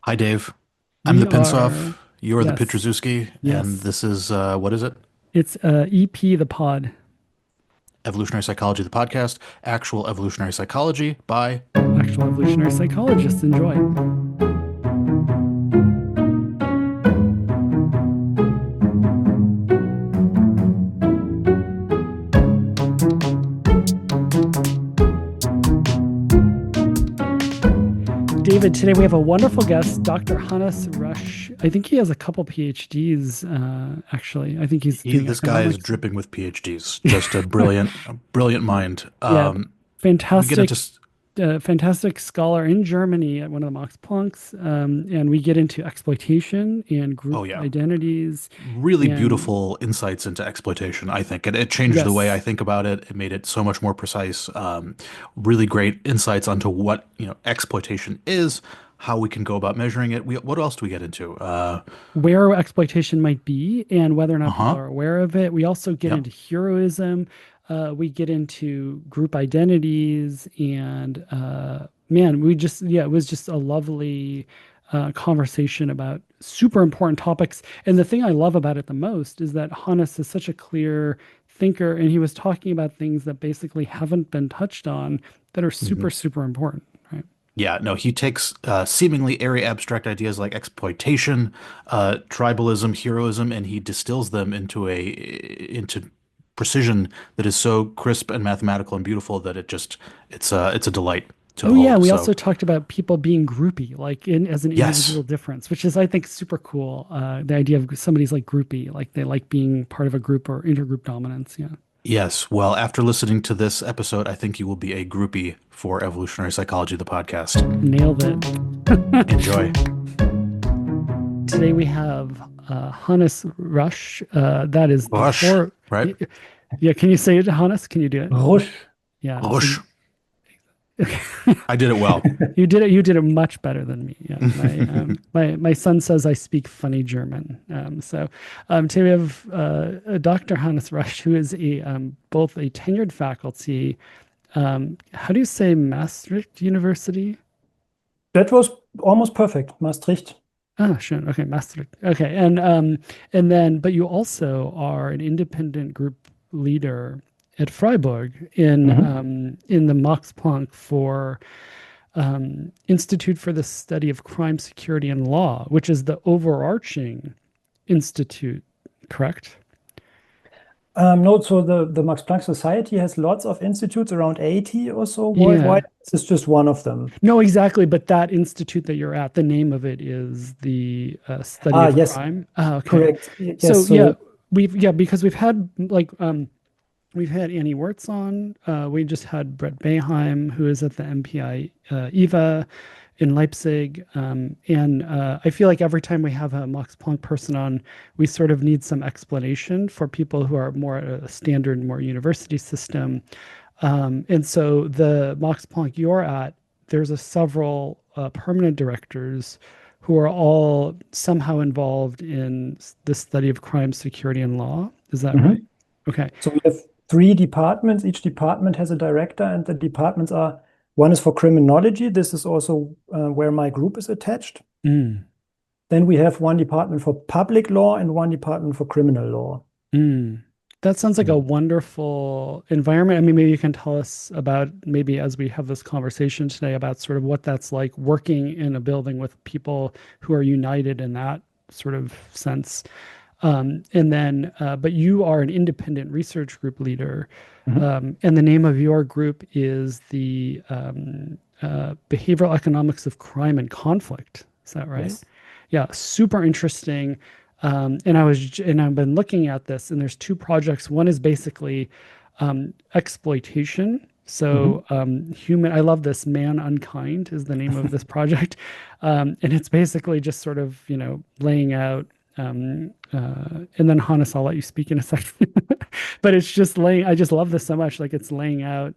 Hi, Dave. I'm We the are, Pinsoff. You're the yes, Petrozewski, and yes. this is what is it? It's EP the pod, Evolutionary Psychology, the podcast. Actual evolutionary psychology by. actual evolutionary psychologists. Enjoy. David, today we have a wonderful guest, Dr. Hannes Rusch. I think he has a couple PhDs, actually. I think he's doing This guy is economics. dripping with PhDs. Just a brilliant mind. Yeah, We get fantastic into fantastic scholar in Germany at one of the Max Plancks, and we get into exploitation and oh group yeah, identities, really and beautiful insights into exploitation. I think it changed the way I yes, think about it. It made it so much more precise. Really great insights onto what exploitation is, how we can go about measuring it. What else do we get into? where exploitation might be and whether or not people Uh-huh. are aware of it. We also get Yep. into heroism. We get into group identities, and man, yeah, it was just a lovely conversation about super important topics. And the thing I love about it the most is that Hannes is such a clear thinker, and he was talking about things that basically haven't been touched on that are super, super important, right? Yeah, no, he takes seemingly airy abstract ideas like exploitation, tribalism, heroism, and he distills them into precision that is so crisp and mathematical and beautiful that it's a delight to Oh yeah, behold. we So also talked about people being groupie, like in as an yes, individual difference, which is I think super cool. The idea of somebody's like groupie, like they like being part of a group or intergroup dominance. Yeah, yes. Well, after listening to this episode, I think you will be a groupie for Evolutionary Psychology, the podcast. nailed it. Enjoy. Today we have Hannes Rush. That is the Rush, four. right? Yeah, can you say it, Hannes? Can you do it? Rusch. Yeah. Rush. I did it well. You did it. You did it much better than me. Yeah, my son says I speak funny German. Today we have Dr. Hannes Rush, who is a both a tenured faculty. How do you say Maastricht University? That was almost perfect, Maastricht. Ah, sure. Okay, Maastricht. Okay, and then but you also are an independent group leader at Freiburg Mhm. in the Max Planck for Institute for the Study of Crime, Security, and Law, which is the overarching institute, correct? No, so the Max Planck Society has lots of institutes, around 80 or so Yeah. worldwide. This is just one of them. No, exactly. But that institute that you're at, the name of it is the Study Ah, of yes, Crime. Ah, okay. correct. Yes, So yeah, so because we've had we've had Annie Wirtz on. We just had Brett Beheim, who is at the MPI EVA in Leipzig. And I feel like every time we have a Max Planck person on, we sort of need some explanation for people who are more a standard, more university system. And so the Max Planck you're at, there's a several permanent directors who are all somehow involved in the study of crime, security, and law. Is that right? mhm. Okay. So we have three departments. Each department has a director, and the departments are one is for criminology. This is also where my group is attached. Mm, Then we have one department for public law and one department for criminal law. mm. That sounds like a Mhm. wonderful environment. I mean, maybe you can tell us about maybe as we have this conversation today about sort of what that's like working in a building with people who are united in that sort of sense. But you are an independent research group leader, Mhm. and the name of your group is the Behavioral Economics of Crime and Conflict. Is that right? Yes. Yeah, super interesting. And I've been looking at this, and there's two projects. One is basically exploitation. Mhm. Human, I love this. Man Unkind is the name of this project, and it's basically just sort of laying out. And then Hannes, I'll let you speak in a second. But it's just laying. I just love this so much. Like it's laying out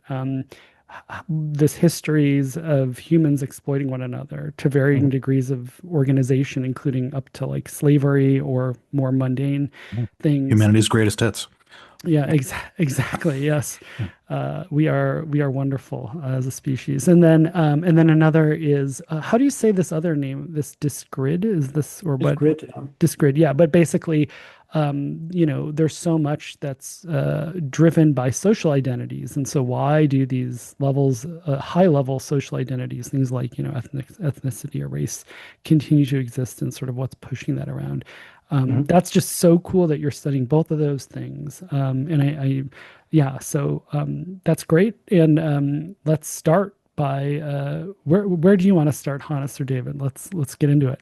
this histories of humans exploiting one another to varying Mhm. degrees of organization, including up to like slavery or more mundane things. Humanity's greatest hits. Yeah, exactly. Yes. We are wonderful as a species. And then another is how do you say this other name? This disgrid is this or It's what? great. Disgrid, yeah. But basically, there's so much that's driven by social identities. And so why do these levels, high level social identities, things like, ethnicity or race continue to exist and sort of what's pushing that around? Mhm. That's just so cool that you're studying both of those things. And yeah, so that's great. And let's start by where do you want to start, Hannes or David? Let's get into it.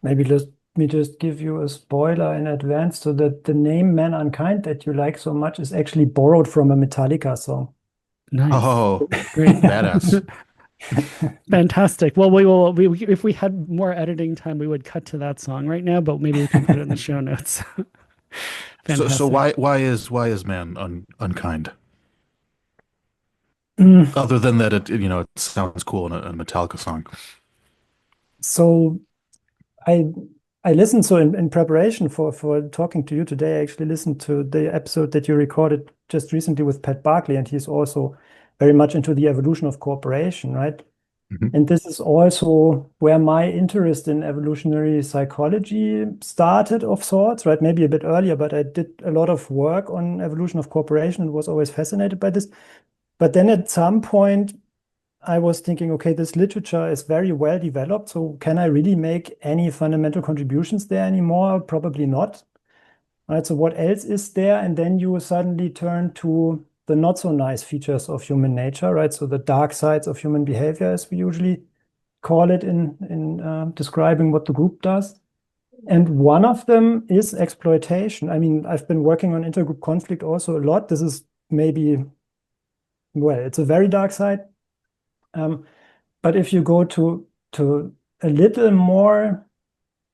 Maybe let me just give you a spoiler in advance so that the name Man Unkind that you like so much is actually borrowed from a Metallica song. Nice, Oh, great, badass. fantastic. Well, if we had more editing time, we would cut to that song right now, but maybe we can put it in the show notes. So Fantastic. why is man unkind? Mm, Other than that, it sounds cool in a Metallica song. So I I listened so in preparation for talking to you today, I actually listened to the episode that you recorded just recently with Pat Barkley, and he's also very much into the evolution of cooperation, right? Mhm. And this is also where my interest in evolutionary psychology started of sorts, right? Maybe a bit earlier, but I did a lot of work on evolution of cooperation and was always fascinated by this. But then at some point, I was thinking, okay, this literature is very well developed. So can I really make any fundamental contributions there anymore? Probably not. Right. So what else is there? And then you suddenly turn to the not so nice features of human nature, right? So the dark sides of human behavior, as we usually call it in describing what the group does. And one of them is exploitation. I mean, I've been working on intergroup conflict also a lot. This is maybe, well, it's a very dark side. Um, but if you go to a little more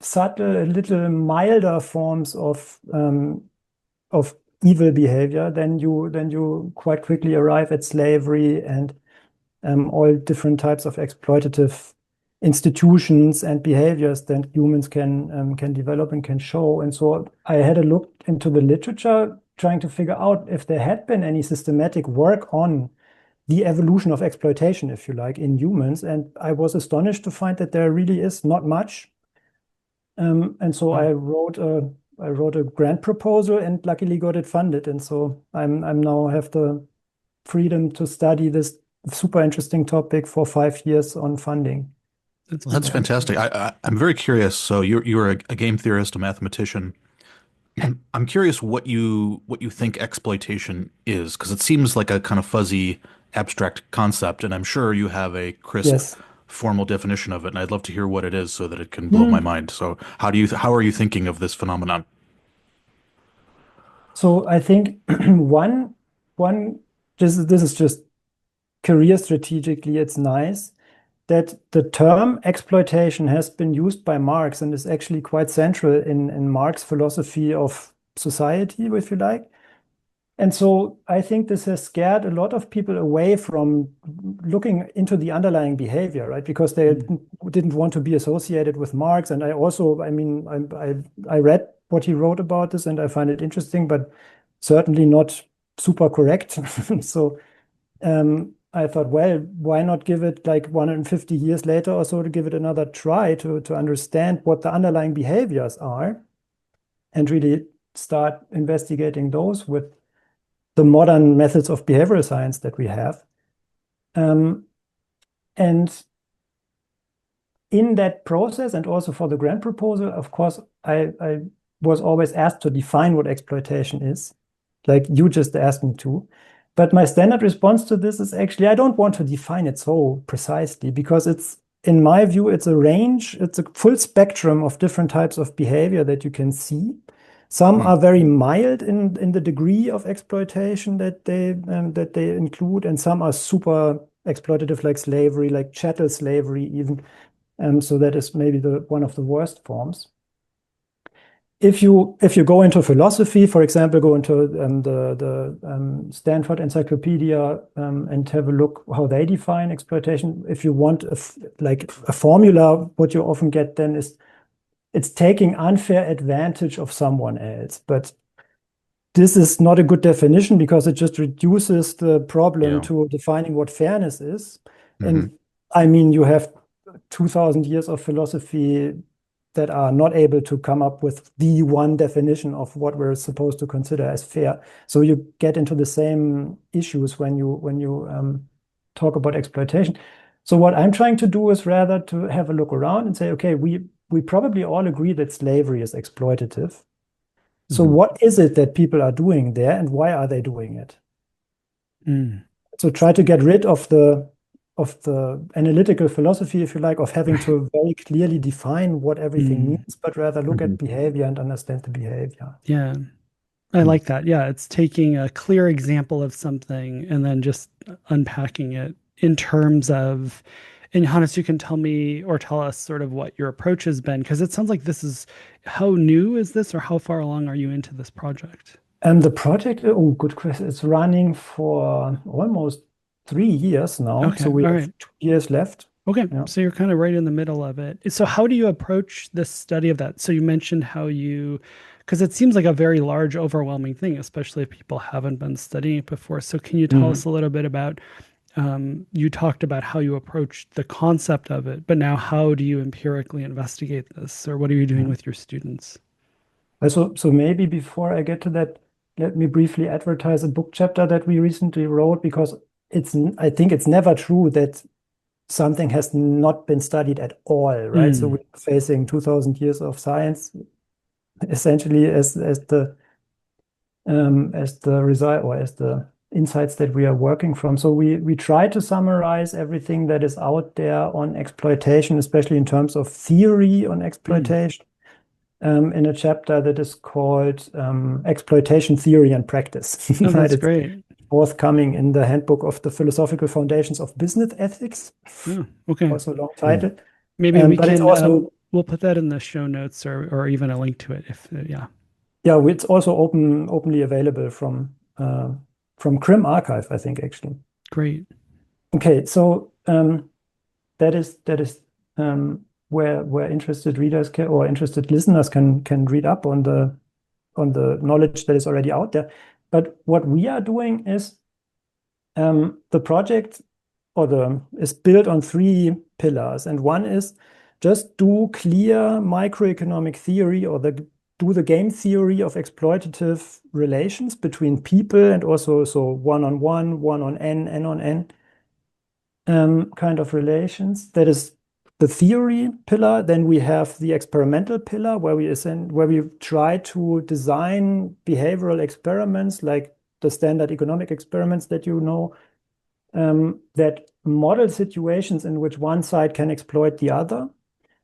subtle, a little milder forms of evil behavior, then you quite quickly arrive at slavery and all different types of exploitative institutions and behaviors that humans can develop and can show. And so I had a look into the literature, trying to figure out if there had been any systematic work on the evolution of exploitation, if you like, in humans. And I was astonished to find that there really is not much. And so I wrote a grant proposal and luckily got it funded. And so I'm now have the freedom to study this super interesting topic for 5 years on funding. That's Well, that's fantastic. fantastic. I'm very curious. So you're a game theorist, a mathematician. I'm curious what you think exploitation is, because it seems like a kind of fuzzy, abstract concept, and I'm sure you have a crisp, Yes. formal definition of it, and I'd love to hear what it is so that it can blow my Hmm. mind. So how are you thinking of this phenomenon? So I think one this is just career strategically, it's nice that the term exploitation has been used by Marx and is actually quite central in Marx's philosophy of society, if you like. And so I think this has scared a lot of people away from looking into the underlying behavior, right? Because they Mm. didn't want to be associated with Marx. And I also, I mean, I read what he wrote about this and I find it interesting, but certainly not super correct. So I thought, well, why not give it like 150 years later or so to give it another try to understand what the underlying behaviors are and really start investigating those with the modern methods of behavioral science that we have. Um, and in that process, and also for the grant proposal, of course, I was always asked to define what exploitation is, like you just asked me to. But my standard response to this is actually, I don't want to define it so precisely because in my view, it's a range, it's a full spectrum of different types of behavior that you can see. Some Hmm. are very mild in the degree of exploitation that they include, and some are super exploitative, like slavery, like chattel slavery, even. So that is maybe the one of the worst forms. If you go into philosophy, for example, go into the Stanford Encyclopedia and have a look how they define exploitation. If you want like a formula, what you often get then is it's taking unfair advantage of someone else. But this is not a good definition because it just reduces the problem Yeah. to defining what fairness is. Hmm. And I mean, you have 2000 years of philosophy that are not able to come up with the one definition of what we're supposed to consider as fair. So you get into the same issues when you talk about exploitation. So what I'm trying to do is rather to have a look around and say, okay, we probably all agree that slavery is exploitative. So Hmm. what is it that people are doing there and why are they doing it? Mm. So try to get rid of the analytical philosophy, if you like, of having to very clearly define what everything Mm. means, but rather look Hmm. at behavior and understand the behavior. Yeah. I like that. Yeah, it's taking a clear example of something and then just unpacking it in terms of, and Hannes, you can tell me or tell us sort of what your approach has been, because it sounds like this is, how new is this or how far along are you into this project? The project, oh, good question. It's running for almost 3 years now. Okay. So we All have right. 2 years left. Okay. Yeah. So you're kind of right in the middle of it. So how do you approach the study of that? So you mentioned how you, because it seems like a very large, overwhelming thing, especially if people haven't been studying it before. So can you tell us Mhm. a little bit about, you talked about how you approached the concept of it, but now how do you empirically investigate this, or what are you doing Yeah. with your students? So maybe before I get to that, let me briefly advertise a book chapter that we recently wrote because I think it's never true that something has not been studied at all, right? So Mm, we're facing 2000 years of science essentially as the result or as the insights that we are working from. So we try to summarize everything that is out there on exploitation, especially in terms of theory on mm. exploitation, in a chapter that is called Exploitation Theory and Practice. Oh, Right? that's It's great. forthcoming in the Handbook of the Philosophical Foundations of Business Ethics, Oh, okay. also a long Hmm. title. Maybe we But it's can, also, we'll put that in the show notes or even a link to it if, yeah. yeah, it's also openly available from Crim Archive, I think, actually. Great. Okay, so that is where interested readers can, or interested listeners can read up on the knowledge that is already out there. But what we are doing is the project is built on three pillars, and one is just do clear microeconomic theory or do the game theory of exploitative relations between people and also so one on one on n on n kind of relations. That is the theory pillar. Then we have the experimental pillar where we try to design behavioral experiments like the standard economic experiments that you know that model situations in which one side can exploit the other.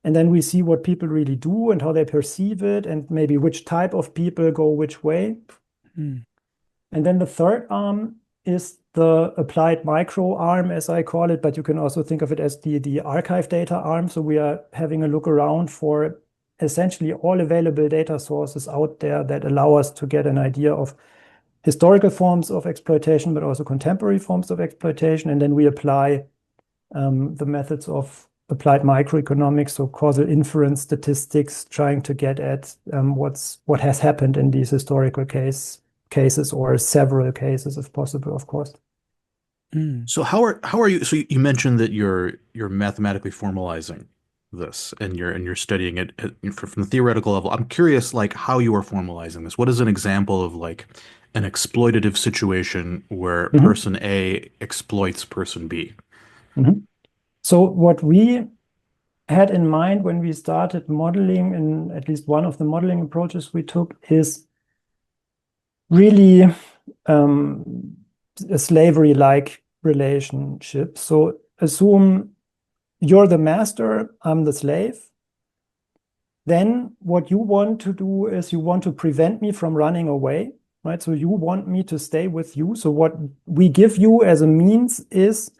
And then we see what people really do and how they perceive it, and maybe which type of people go which way. Mm, And then the third arm is the applied micro arm, as I call it, but you can also think of it as the archive data arm. So we are having a look around for essentially all available data sources out there that allow us to get an idea of historical forms of exploitation, but also contemporary forms of exploitation. And then we apply the methods of applied microeconomics, so causal inference statistics, trying to get at what has happened in these historical cases or several cases, if possible, of course. mm. So how are you? So you mentioned that you're mathematically formalizing this and you're studying it from the theoretical level. I'm curious, like how you are formalizing this. What is an example of like an exploitative situation where Mhm, person A exploits person B? mhm. So what we had in mind when we started modeling, and at least one of the modeling approaches we took is really um, a slavery-like relationship. So assume you're the master, I'm the slave. Then what you want to do is you want to prevent me from running away, right? So you want me to stay with you. So what we give you as a means is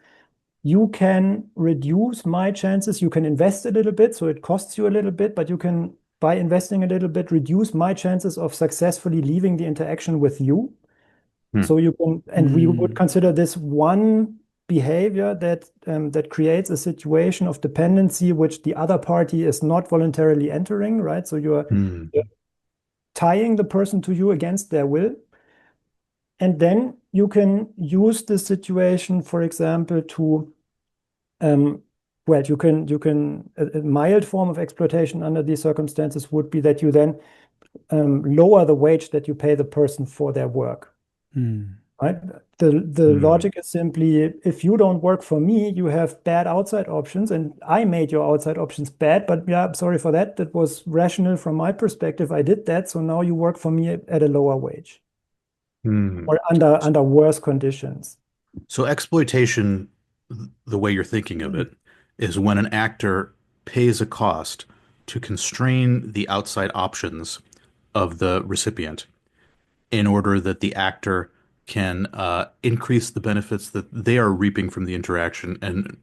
you can reduce my chances. You can invest a little bit, so it costs you a little bit, but you can, by investing a little bit, reduce my chances of successfully leaving the interaction with you. Hmm. So you can, and we would Mm, consider this one behavior that creates a situation of dependency which the other party is not voluntarily entering, right? So you're Hmm. tying the person to you against their will. And then you can use this situation, for example, to well, a mild form of exploitation under these circumstances would be that you then lower the wage that you pay the person for their work. Right? The logic is simply, if you don't work for me, you have bad outside options, and I made your outside options bad, but yeah, I'm sorry for that. That was rational from my perspective. I did that, so now you work for me at a lower wage or under worse conditions. So exploitation, the way you're thinking of it, is when an actor pays a cost to constrain the outside options of the recipient in order that the actor can increase the benefits that they are reaping from the interaction and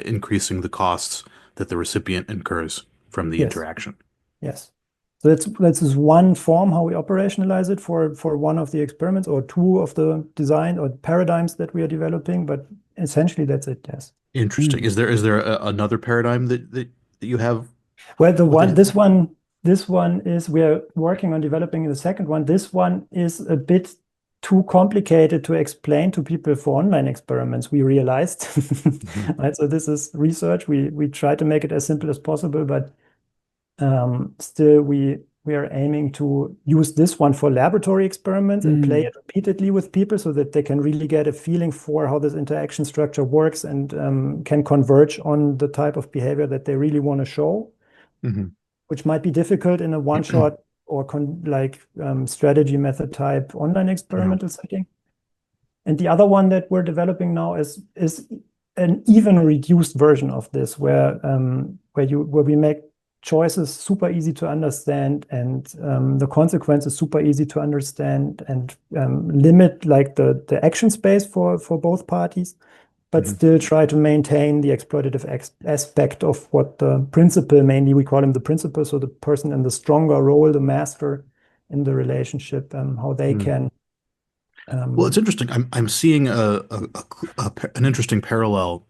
increasing the costs that the recipient incurs from the Yes, interaction. yes. So that's just one form how we operationalize it for one of the experiments or two of the design or paradigms that we are developing, but essentially that's it, yes. Interesting. Is there another paradigm that you have Well, with it? this one is we're working on developing the second one. This one is a bit too complicated to explain to people for online experiments, we realized. Right? So this is research. We try to make it as simple as possible, but still we are aiming to use this one for laboratory experiments and play it repeatedly with people so that they can really get a feeling for how this interaction structure works and can converge on the type of behavior that they really want to show, which might be difficult in a one-shot or strategy method type online experimental setting. And the other one that we're developing now is an even reduced version of this, where we make choices super easy to understand and the consequences super easy to understand and limit like the action space for both parties, but still try to maintain the exploitative aspect of what the principal, mainly we call him the principal, so the person in the stronger role, the master in the relationship, how they can. Well, it's interesting. I'm seeing an interesting parallel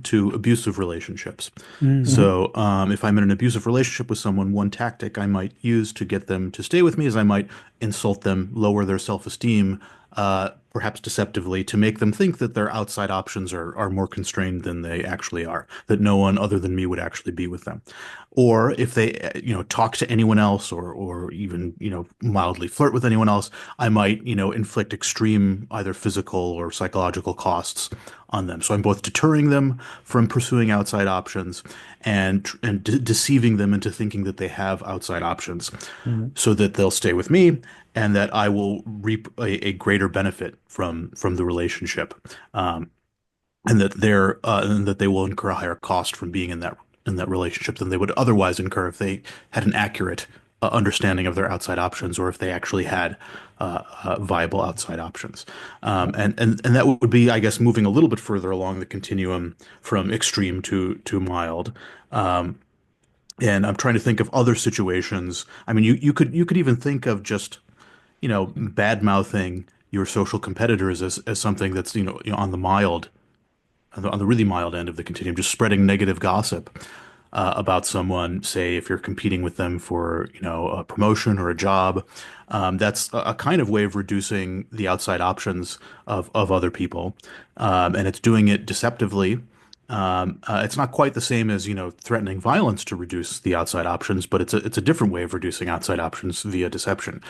to abusive relationships. So, if I'm in an abusive relationship with someone, one tactic I might use to get them to stay with me is I might insult them, lower their self-esteem, perhaps deceptively, to make them think that their outside options are more constrained than they actually are, that no one other than me would actually be with them. Or if they, talk to anyone else or even, mildly flirt with anyone else, I might, inflict extreme either physical or psychological costs on them. So I'm both deterring them from pursuing outside options and deceiving them into thinking that they have outside options so that they'll stay with me and that I will reap a greater benefit from the relationship. And that they will incur a higher cost from being in that relationship than they would otherwise incur if they had an accurate understanding of their outside options or if they actually had viable outside options. And that would be, I guess, moving a little bit further along the continuum from extreme to mild. And I'm trying to think of other situations. I mean, you could even think of just, bad mouthing your social competitors as something that's, on the mild on the really mild end of the continuum, just spreading negative gossip about someone, say if you're competing with them for, a promotion or a job. That's a kind of way of reducing the outside options of other people. And it's doing it deceptively. It's not quite the same as, threatening violence to reduce the outside options, but it's a different way of reducing outside options via deception.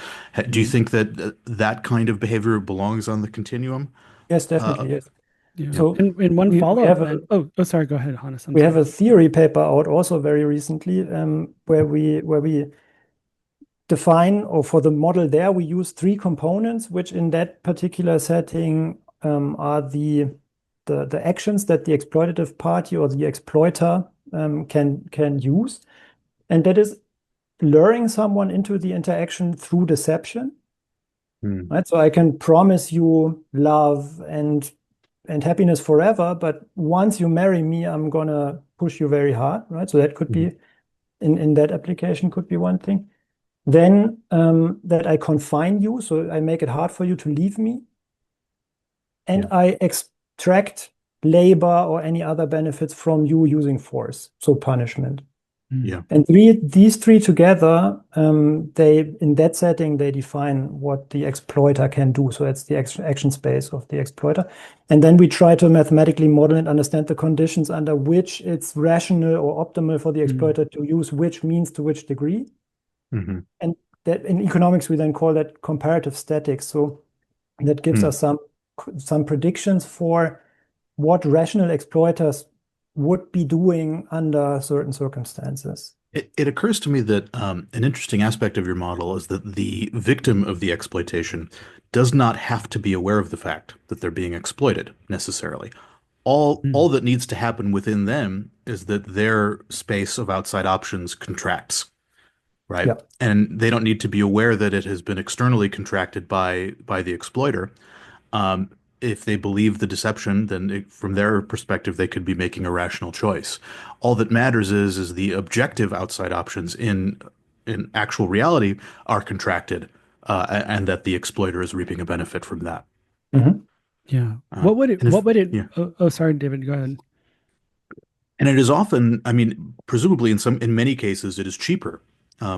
Do you think that that kind of behavior belongs on the continuum? Yes, definitely, yes. Yeah. So And one we follow-up have a then. Oh, sorry, go ahead, Hannes. I'm we have sorry. a theory paper out also very recently, where we define, or for the model there, we use three components, which in that particular setting are the actions that the exploitative party or the exploiter can use. And that is luring someone into the interaction through deception. Right? So I can promise you love and happiness forever, but once you marry me, I'm gonna push you very hard, right? So that could be in that application could be one thing. Then that I confine you, so I make it hard for you to leave me, and Yeah. I extract labor or any other benefits from you using force, so punishment. Yeah. And these three together, they in that setting they define what the exploiter can do. So it's the action space of the exploiter, and then we try to mathematically model and understand the conditions under which it's rational or optimal for the Mm. exploiter to use which means to which degree. Hmm. And that in economics we then call that comparative statics. So that gives us some predictions for what rational exploiters would be doing under certain circumstances. It occurs to me that an interesting aspect of your model is that the victim of the exploitation does not have to be aware of the fact that they're being exploited necessarily. All Mm. that needs to happen within them is that their space of outside options contracts, right? Yeah. And they don't need to be aware that it has been externally contracted by the exploiter. Um, if they believe the deception, then from their perspective, they could be making a rational choice. All that matters is the objective outside options in actual reality are contracted, and that the exploiter is reaping a benefit from that. Mhm. Yeah. Uh, and What if would it, yeah, oh, sorry, David, go ahead. and it is often, I mean, presumably in many cases, it is cheaper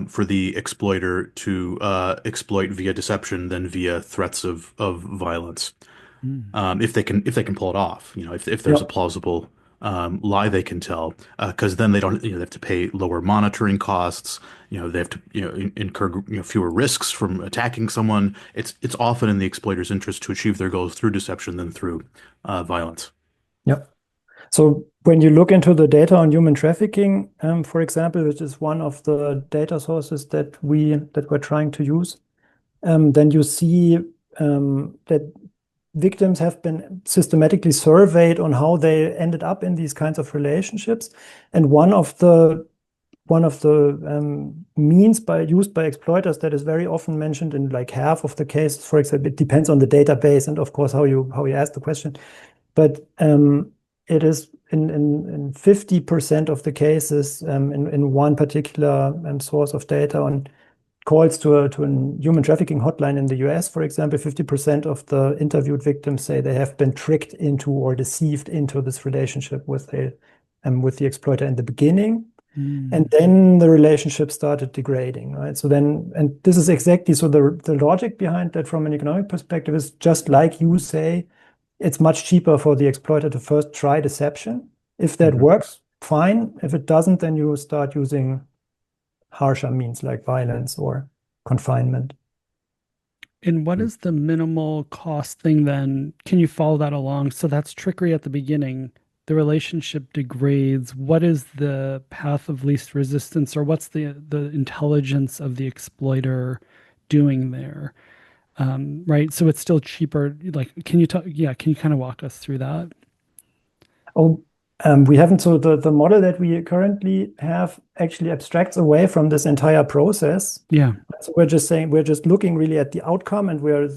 for the exploiter to exploit via deception than via threats of violence. Mm. If they can pull it off, if there's a Yeah. plausible lie they can tell, because then they don't, they have to pay lower monitoring costs. They have to, incur, fewer risks from attacking someone. It's often in the exploiter's interest to achieve their goals through deception than through violence. Yeah. So when you look into the data on human trafficking, for example, which is one of the data sources that we're trying to use, then you see that victims have been systematically surveyed on how they ended up in these kinds of relationships. And one of the means used by exploiters that is very often mentioned in like half of the cases, for example, it depends on the database and of course how you ask the question, but it is in 50% of the cases in one particular source of data on calls to a human trafficking hotline in the US, for example, 50% of the interviewed victims say they have been tricked into or deceived into this relationship with the exploiter in the beginning. And Mm. then the relationship started degrading, right? So then, and this is exactly so the logic behind that from an economic perspective is just like you say, it's much cheaper for the exploiter to first try deception. If that Mhm. works, fine. If it doesn't, then you start using harsher means like violence or confinement. And what is the minimal cost thing then? Can you follow that along? So that's trickery at the beginning. The relationship degrades. What is the path of least resistance, or what's the intelligence of the exploiter doing there? Right. So it's still cheaper. Like, can you talk? Yeah. Can you kind of walk us through that? Oh, we haven't. So the model that we currently have actually abstracts away from this entire process. Yeah. So we're just saying we're just looking really at the outcome, and we're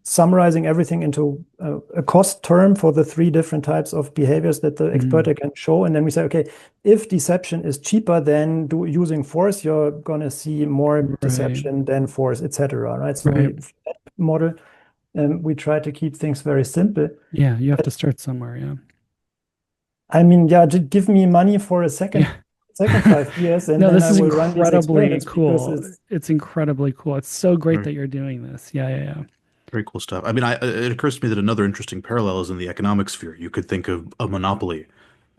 summarizing everything into a cost term for the three different types of behaviors that the Mm. exploiter can show. And then we say, okay, if deception is cheaper than using force, you're gonna see more Right. deception than force, etc. Right? So Right. we model, we try to keep things very simple. Yeah. You have to start somewhere. Yeah. I mean, yeah, give me money for a Yeah. second 5 years, and No, then this I is will run these incredibly experiments because cool. it's It's incredibly cool. It's so great Very, that you're doing this. Yeah. Yeah. Yeah. very cool stuff. I mean, it occurs to me that another interesting parallel is in the economic sphere. You could think of a monopoly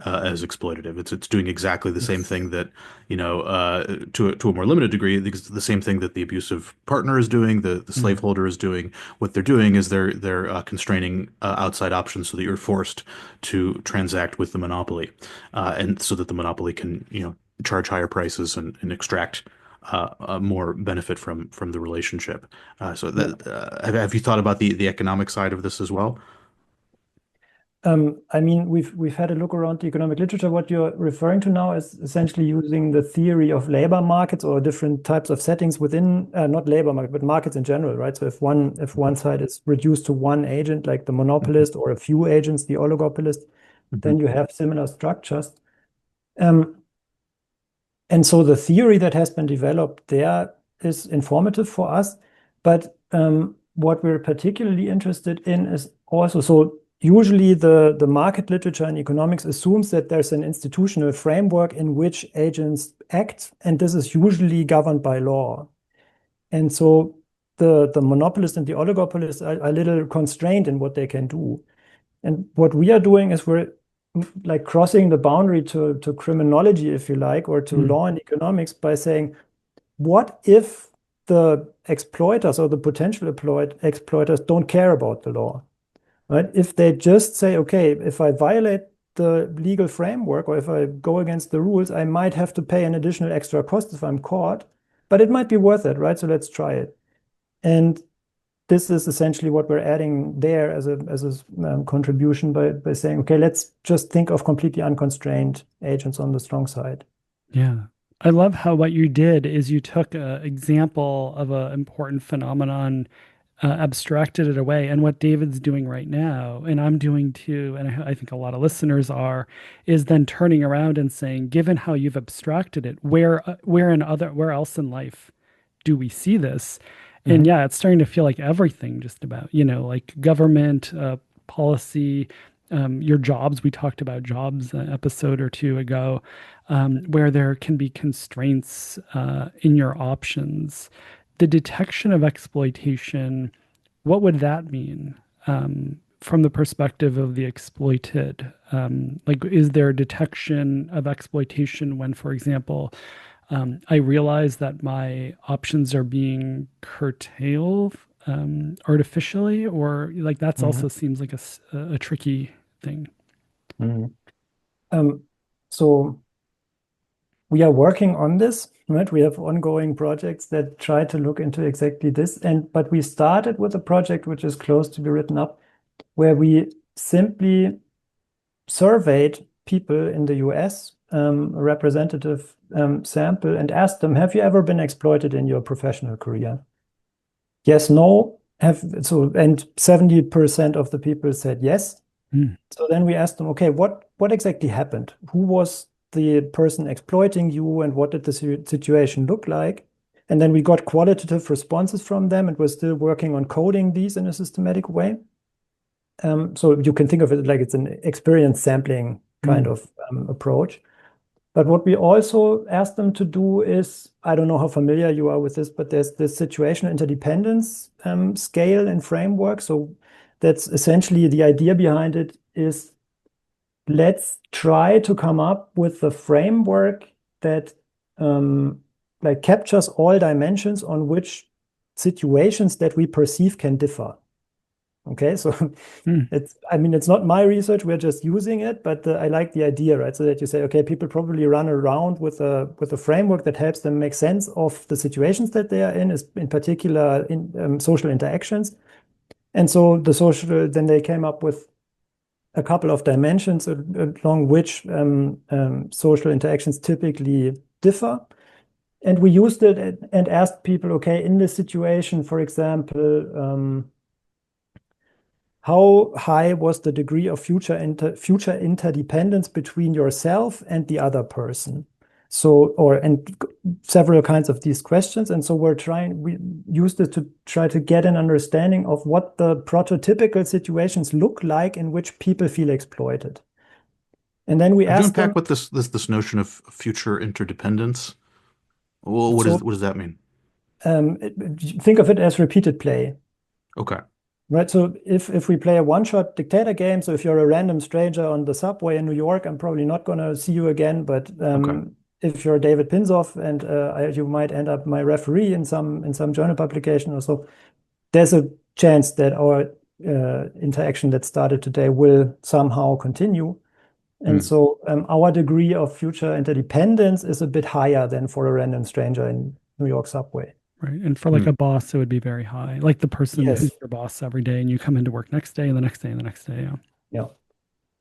as exploitative. It's doing exactly the same yes. thing that, to a more limited degree, the same thing that the abusive partner is doing, the Mm. slaveholder is doing. What they're doing is they're constraining outside options so that you're forced to transact with the monopoly, and so that the monopoly can, charge higher prices and extract more benefit from the relationship. So Yeah. that have you thought about the economic side of this as well? I mean, we've had a look around the economic literature. What you're referring to now is essentially using the theory of labor markets or different types of settings within not labor market, but markets in general, right? So if one side is reduced to one agent, like the Mhm. monopolist, or a few agents, the oligopolist, Mhm. then you have similar structures. Um, And so the theory that has been developed there is informative for us. But what we're particularly interested in is also, so usually the market literature in economics assumes that there's an institutional framework in which agents act, and this is usually governed by law. And so the monopolists and the oligopolists are a little constrained in what they can do. And what we are doing is we're like crossing the boundary to criminology, if you like, or to law and economics by saying, what if the exploiters or the potential exploiters don't care about the law, right? If they just say, okay, if I violate the legal framework or if I go against the rules, I might have to pay an additional extra cost if I'm caught, but it might be worth it, right? So let's try it. And this is essentially what we're adding there as a contribution by saying, okay, let's just think of completely unconstrained agents on the strong side. Yeah. I love how what you did is you took an example of an important phenomenon, abstracted it away. And what David's doing right now, and I'm doing too, and I think a lot of listeners are, is then turning around and saying, given how you've abstracted it, where else in life do we see this? And Mhm. yeah, it's starting to feel like everything, just about, like government, policy, your jobs. We talked about jobs an episode or two ago, where there can be constraints in your options. The detection of exploitation, what would that mean from the perspective of the exploited? Like, is there detection of exploitation when, for example, I realize that my options are being curtailed artificially, or like that's Mhm. also seems like a tricky thing. Mhm. Um, so we are working on this, right? We have ongoing projects that try to look into exactly this. But we started with a project which is close to be written up, where we simply surveyed people in the US, a representative sample, and asked them, have you ever been exploited in your professional career? Yes, no. And 70% of the people said yes. Mm. So then we asked them, okay, what exactly happened? Who was the person exploiting you, and what did the situation look like? And then we got qualitative responses from them, and we're still working on coding these in a systematic way. So you can think of it like it's an experience sampling kind Mm. of approach. But what we also asked them to do is, I don't know how familiar you are with this, but there's this situational interdependence scale and framework. So that's essentially the idea behind it is, let's try to come up with a framework that like captures all dimensions on which situations that we perceive can differ. Okay, so Mm. I mean, it's not my research, we're just using it, but I like the idea, right? So that you say, okay, people probably run around with a framework that helps them make sense of the situations that they are in, is in particular in social interactions. And so then they came up with a couple of dimensions along which social interactions typically differ. And we used it and asked people, okay, in this situation, for example, how high was the degree of future interdependence between yourself and the other person? So, and several kinds of these questions. And so we used it to try to get an understanding of what the prototypical situations look like in which people feel exploited. And then we Could you asked them, unpack what this notion of future interdependence? Well, so what does that mean? think of it as repeated play. Okay. Right, so if we play a one-shot dictator game, so if you're a random stranger on the subway in New York, I'm probably not going to see you again. But Okay. if you're David Pinzoff, and you might end up my referee in some journal publication or so, there's a chance that our interaction that started today will somehow continue. And Hmm. so our degree of future interdependence is a bit higher than for a random stranger in New York subway. Right. And for like Hmm. a boss, it would be very high. Like the person who's Yes. your boss every day and you come into work next day and the next day and the next day. Yeah. Yeah.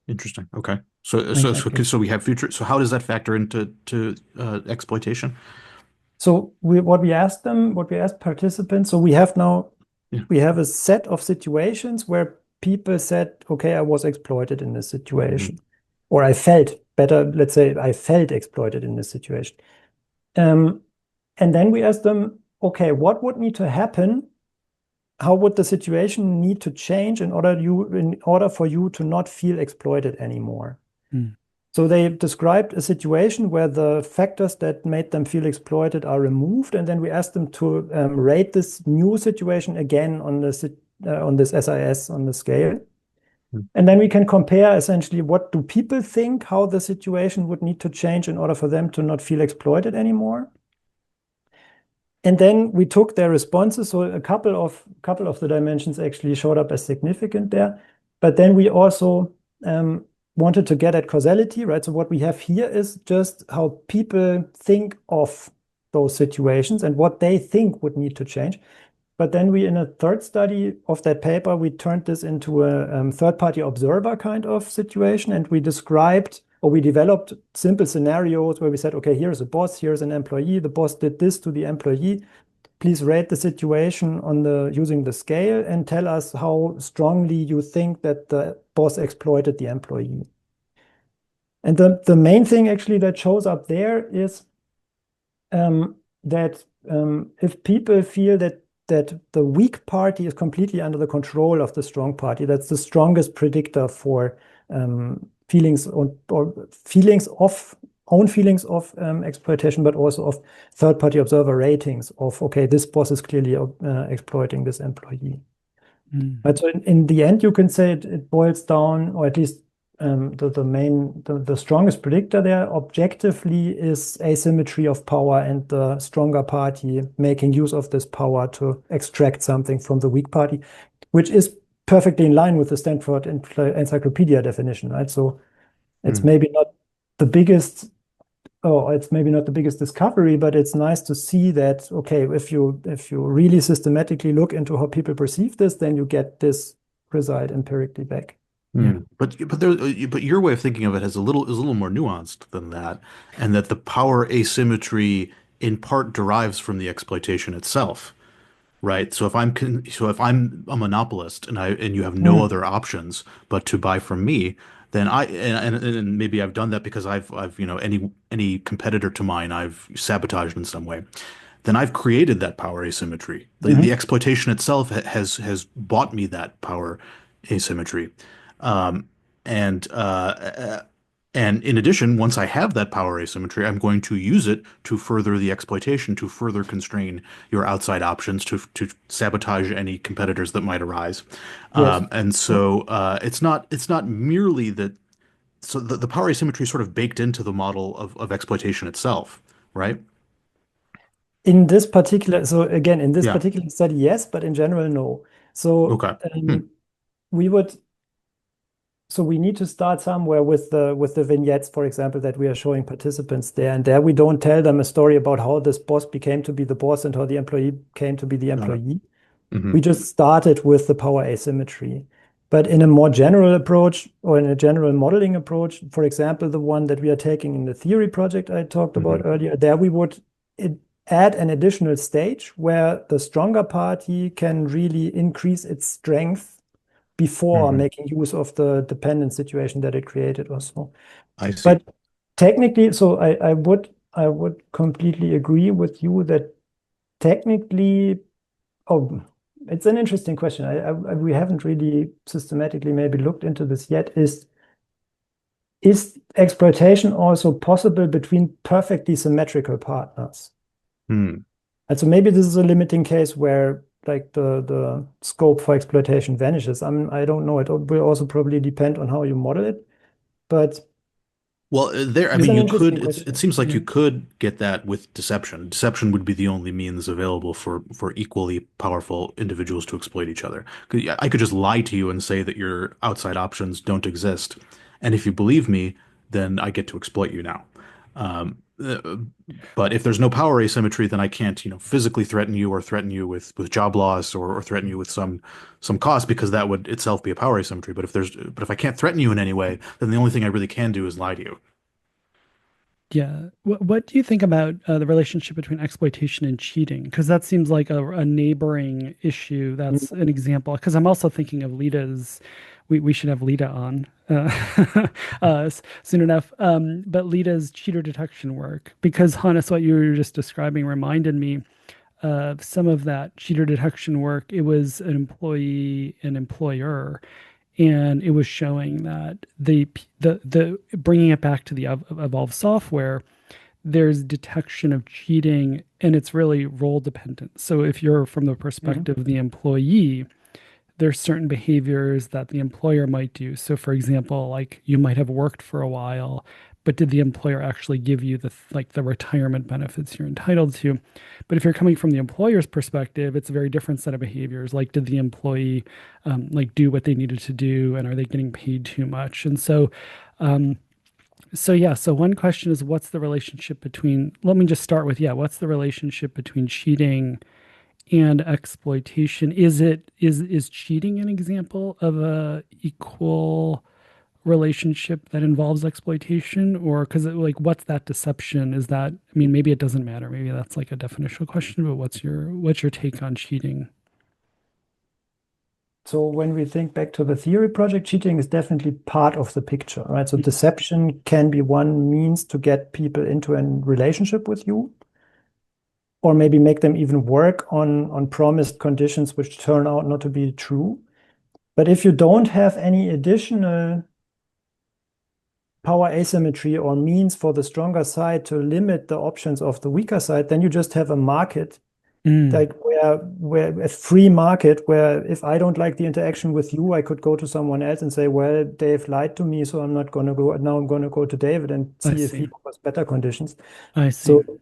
Interesting. Okay. Exactly. So we have future. So how does that factor into exploitation? So what we asked participants, so Yeah. we have a set of situations where people said, okay, I was exploited in this Mhm. situation, or I felt better, let's say I felt exploited in this situation. Um, and then we asked them, okay, what would need to happen how would the situation need to change in order for you to not feel exploited anymore? Mm. So they described a situation where the factors that made them feel exploited are removed, and then we asked them to rate this new situation again on this SIS on the scale. Mm. And then we can compare essentially what do people think how the situation would need to change in order for them to not feel exploited anymore. And then we took their responses. So a couple of the dimensions actually showed up as significant there. But then we also wanted to get at causality, right? So what we have here is just how people think of those situations and what they think would need to change. But then we, in a third study of that paper, we turned this into a third-party observer kind of situation, and we described or we developed simple scenarios where we said, okay, here's a boss, here's an employee. The boss did this to the employee. Please rate the situation using the scale and tell us how strongly you think that the boss exploited the employee. And the main thing actually that shows up there is that if people feel that the weak party is completely under the control of the strong party, that's the strongest predictor for feelings or feelings of own feelings of exploitation, but also of third-party observer ratings of, okay, this boss is clearly exploiting this employee. Mm. But so in the end, you can say it boils down, or at least the strongest predictor there objectively is asymmetry of power and the stronger party making use of this power to extract something from the weak party, which is perfectly in line with the Stanford Encyclopedia definition, right? So it's Mm. maybe not the biggest, oh, it's maybe not the biggest discovery, but it's nice to see that, okay, if you really systematically look into how people perceive this, then you get this result empirically back. Yeah. But your way of thinking of it is a little more nuanced than that, and that the power asymmetry in part derives from the exploitation itself, right? So if I'm a monopolist and you have no Mm. other options but to buy from me, then and maybe I've done that because I've any competitor to mine I've sabotaged in some way. Then I've created that power asymmetry. The Mhm. exploitation itself has bought me that power asymmetry. Um, and and in addition, once I have that power asymmetry, I'm going to use it to further the exploitation, to further constrain your outside options, to sabotage any competitors that might arise. Yes. And so it's not merely that. So the power asymmetry is sort of baked into the model of exploitation itself, right? In this particular, so again, in this Yeah. particular study, yes, but in general, no. So Okay. Hmm. we would, so we need to start somewhere with the vignettes, for example, that we are showing participants there. And there we don't tell them a story about how this boss became to be the boss and how the employee came to be the Got it. employee. Hmm. We just started with the power asymmetry. But in a more general approach or in a general modeling approach, for example, the one that we are taking in the theory project I talked about Hmm. earlier, there we would add an additional stage where the stronger party can really increase its strength before Hmm. making use of the dependent situation that it created or so. I see. But technically, so I would completely agree with you that technically, oh, it's an interesting question. We haven't really systematically maybe looked into this yet. Is exploitation also possible between perfectly symmetrical partners? Hmm. And so maybe this is a limiting case where like the scope for exploitation vanishes. I don't know. It will also probably depend on how you model it, but Well, I it's mean, an you interesting could, it question. seems like Yeah. you could get that with deception. Deception would be the only means available for equally powerful individuals to exploit each other. 'Cause, yeah, I could just lie to you and say that your outside options don't exist. And if you believe me, then I get to exploit you now. Um, uh, but if there's no power asymmetry, then I can't, physically threaten you or threaten you with job loss or threaten you with some cost because that would itself be a power asymmetry. But if I can't threaten you in any way, then the only thing I really can do is lie to you. Yeah. What do you think about the relationship between exploitation and cheating? Because that seems like a neighboring issue. That's Mm. an example. Because I'm also thinking of Lita's. We should have Lita on soon enough. But Lita's cheater detection work, because Hannes, what you were just describing reminded me. some of that cheater detection work, it was an employee and employer, and it was showing that the bringing it back to the evolved software, there's detection of cheating, and it's really role dependent. So if you're from the Mhm. perspective of the employee, there's certain behaviors that the employer might do. So for example, like you might have worked for a while, but did the employer actually give you the retirement benefits you're entitled to? But if you're coming from the employer's perspective, it's a very different set of behaviors. Like, did the employee like do what they needed to do, and are they getting paid too much? And so um, so one question is, what's the relationship between, let me just start with, yeah, what's the relationship between cheating and exploitation? Is cheating an example of a equal relationship that involves exploitation? Or because like what's that deception? Is that, I mean, maybe it doesn't matter. Maybe that's like a definitional question, but what's your take on cheating? So when we think back to the theory project, cheating is definitely part of the picture, right? So deception can be one means to get people into a relationship with you, or maybe make them even work on promised conditions which turn out not to be true. But if you don't have any additional power asymmetry or means for the stronger side to limit the options of the weaker side, then you just have a market, Mm, like where a free market, where if I don't like the interaction with you, I could go to someone else and say, well, Dave lied to me, so I'm not going to go. Now I'm going to go to David and I see if see. he offers better conditions. I see. So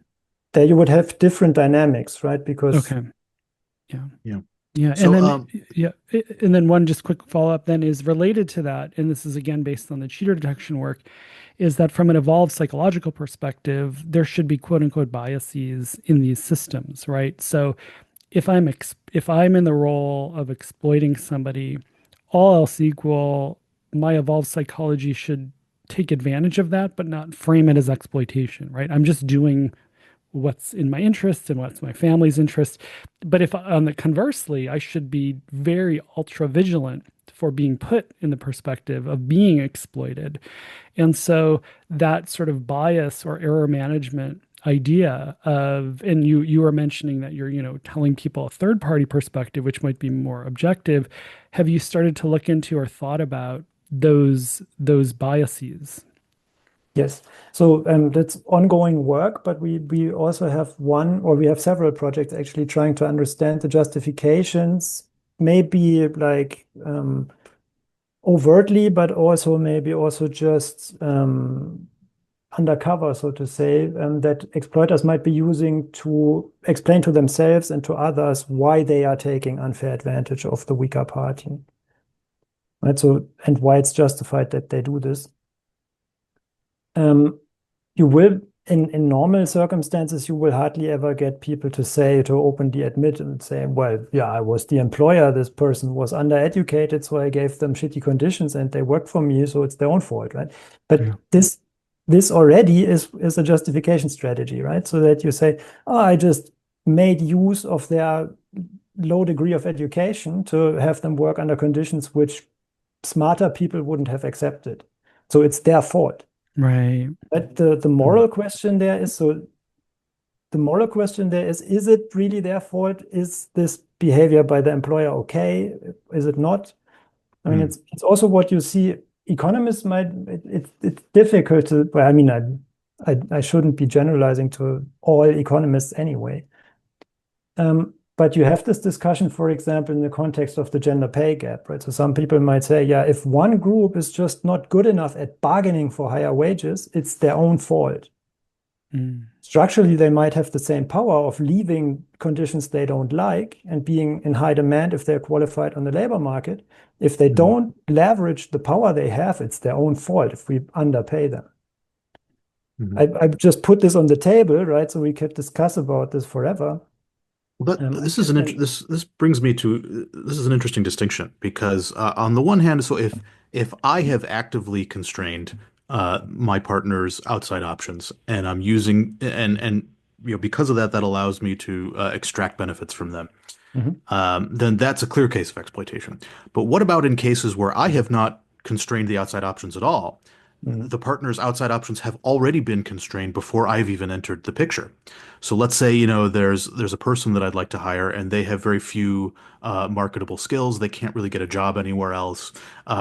there you would have different dynamics, right? Because Okay. Yeah. Yeah. Yeah, and So, then yeah, and then one just quick follow-up then is related to that, and this is again based on the cheater detection work, is that from an evolved psychological perspective, there should be quote unquote biases in these systems, right? So if I'm in the role of exploiting somebody, all else equal, my evolved psychology should take advantage of that, but not frame it as exploitation, right? I'm just doing what's in my interest and what's my family's interest. But if on the conversely, I should be very ultra vigilant for being put in the perspective of being exploited. And so that sort of bias or error management idea of, and you were mentioning that you're, telling people a third party perspective, which might be more objective. Have you started to look into or thought about those biases? yes, so that's ongoing work, but we also have one, or we have several projects actually trying to understand the justifications, maybe like overtly, but also maybe also just undercover, so to say, that exploiters might be using to explain to themselves and to others why they are taking unfair advantage of the weaker party, right? So, and why it's justified that they do this. Um, you will, in normal circumstances, you will hardly ever get people to say, to openly admit and say, well, yeah, I was the employer. This person was undereducated, so I gave them shitty conditions and they worked for me, so it's their own fault, right? But Yeah. this already is a justification strategy, right? So that you say, oh, I just made use of their low degree of education to have them work under conditions which smarter people wouldn't have accepted. So it's their fault. Right. But the Mm, moral question there is, so the moral question there is it really their fault? Is this behavior by the employer okay? Is it not? I mean, mm, it's also what you see. Economists might, it's difficult to, well, I mean, I shouldn't be generalizing to all economists anyway. But you have this discussion, for example, in the context of the gender pay gap, right? So some people might say, yeah, if one group is just not good enough at bargaining for higher wages, it's their own fault. mm, Structurally, they might have the same power of leaving conditions they don't like and being in high demand if they're qualified on the labor market. If they mm, don't leverage the power they have, it's their own fault if we underpay them. mhm. I just put this on the table, right? So we could discuss about this forever. Well, that Um, this is an int and this brings me to this is an interesting distinction because on the one hand, so if I have actively constrained my partner's outside options and I'm using and because of that, that allows me to extract benefits from them, Mhm. then that's a clear case of exploitation. But what about in cases where I have not constrained the outside options at all, Mhm. the partner's outside options have already been constrained before I've even entered the picture. So let's say, there's a person that I'd like to hire and they have very few marketable skills. They can't really get a job anywhere else.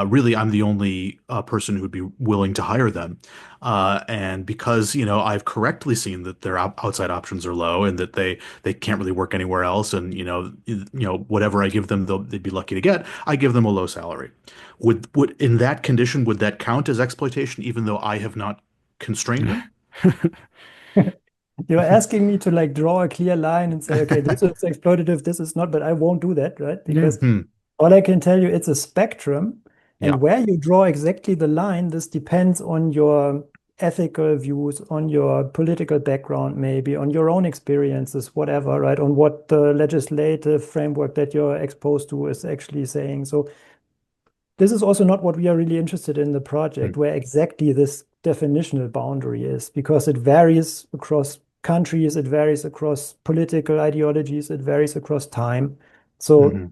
Really, I'm the only person who'd be willing to hire them. And because, I've correctly seen that their outside options are low and that they can't really work anywhere else, and whatever I give them, they'd be lucky to get. I give them a low salary. Would in that condition, would that count as exploitation, even though I have not constrained them? You're asking me to like draw a clear line and say, okay, this is exploitative, this is not, but I won't do that, right? Yeah. Because Hmm. all I can tell you, it's a spectrum. Yeah. And where you draw exactly the line, this depends on your ethical views, on your political background, maybe, on your own experiences, whatever, right? On what the legislative framework that you're exposed to is actually saying. So this is also not what we are really interested in the project, Hmm. where exactly this definitional boundary is, because it varies across countries, it varies across political ideologies, it varies across time. So Hmm.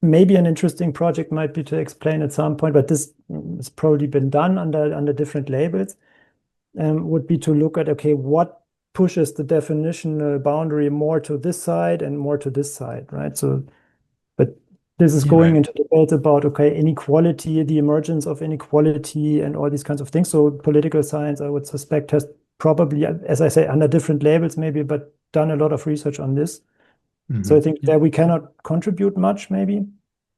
maybe an interesting project might be to explain at some point, but this has probably been done under different labels, would be to look at, okay, what pushes the definitional boundary more to this side and more to this side, right? So but this is Yeah. going Right. into debate about, okay, inequality, the emergence of inequality, and all these kinds of things. So political science, I would suspect, has probably, as I say, under different labels maybe, but done a lot of research on this. So I Hmm. think Yeah. there we cannot contribute much, maybe.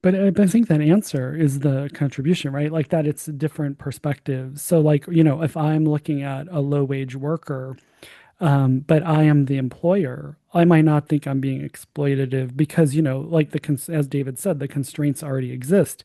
But I think that answer is the contribution, right? Like that it's a different perspective. So like, if I'm looking at a low wage worker, but I am the employer, I might not think I'm being exploitative because, like as David said, the constraints already exist.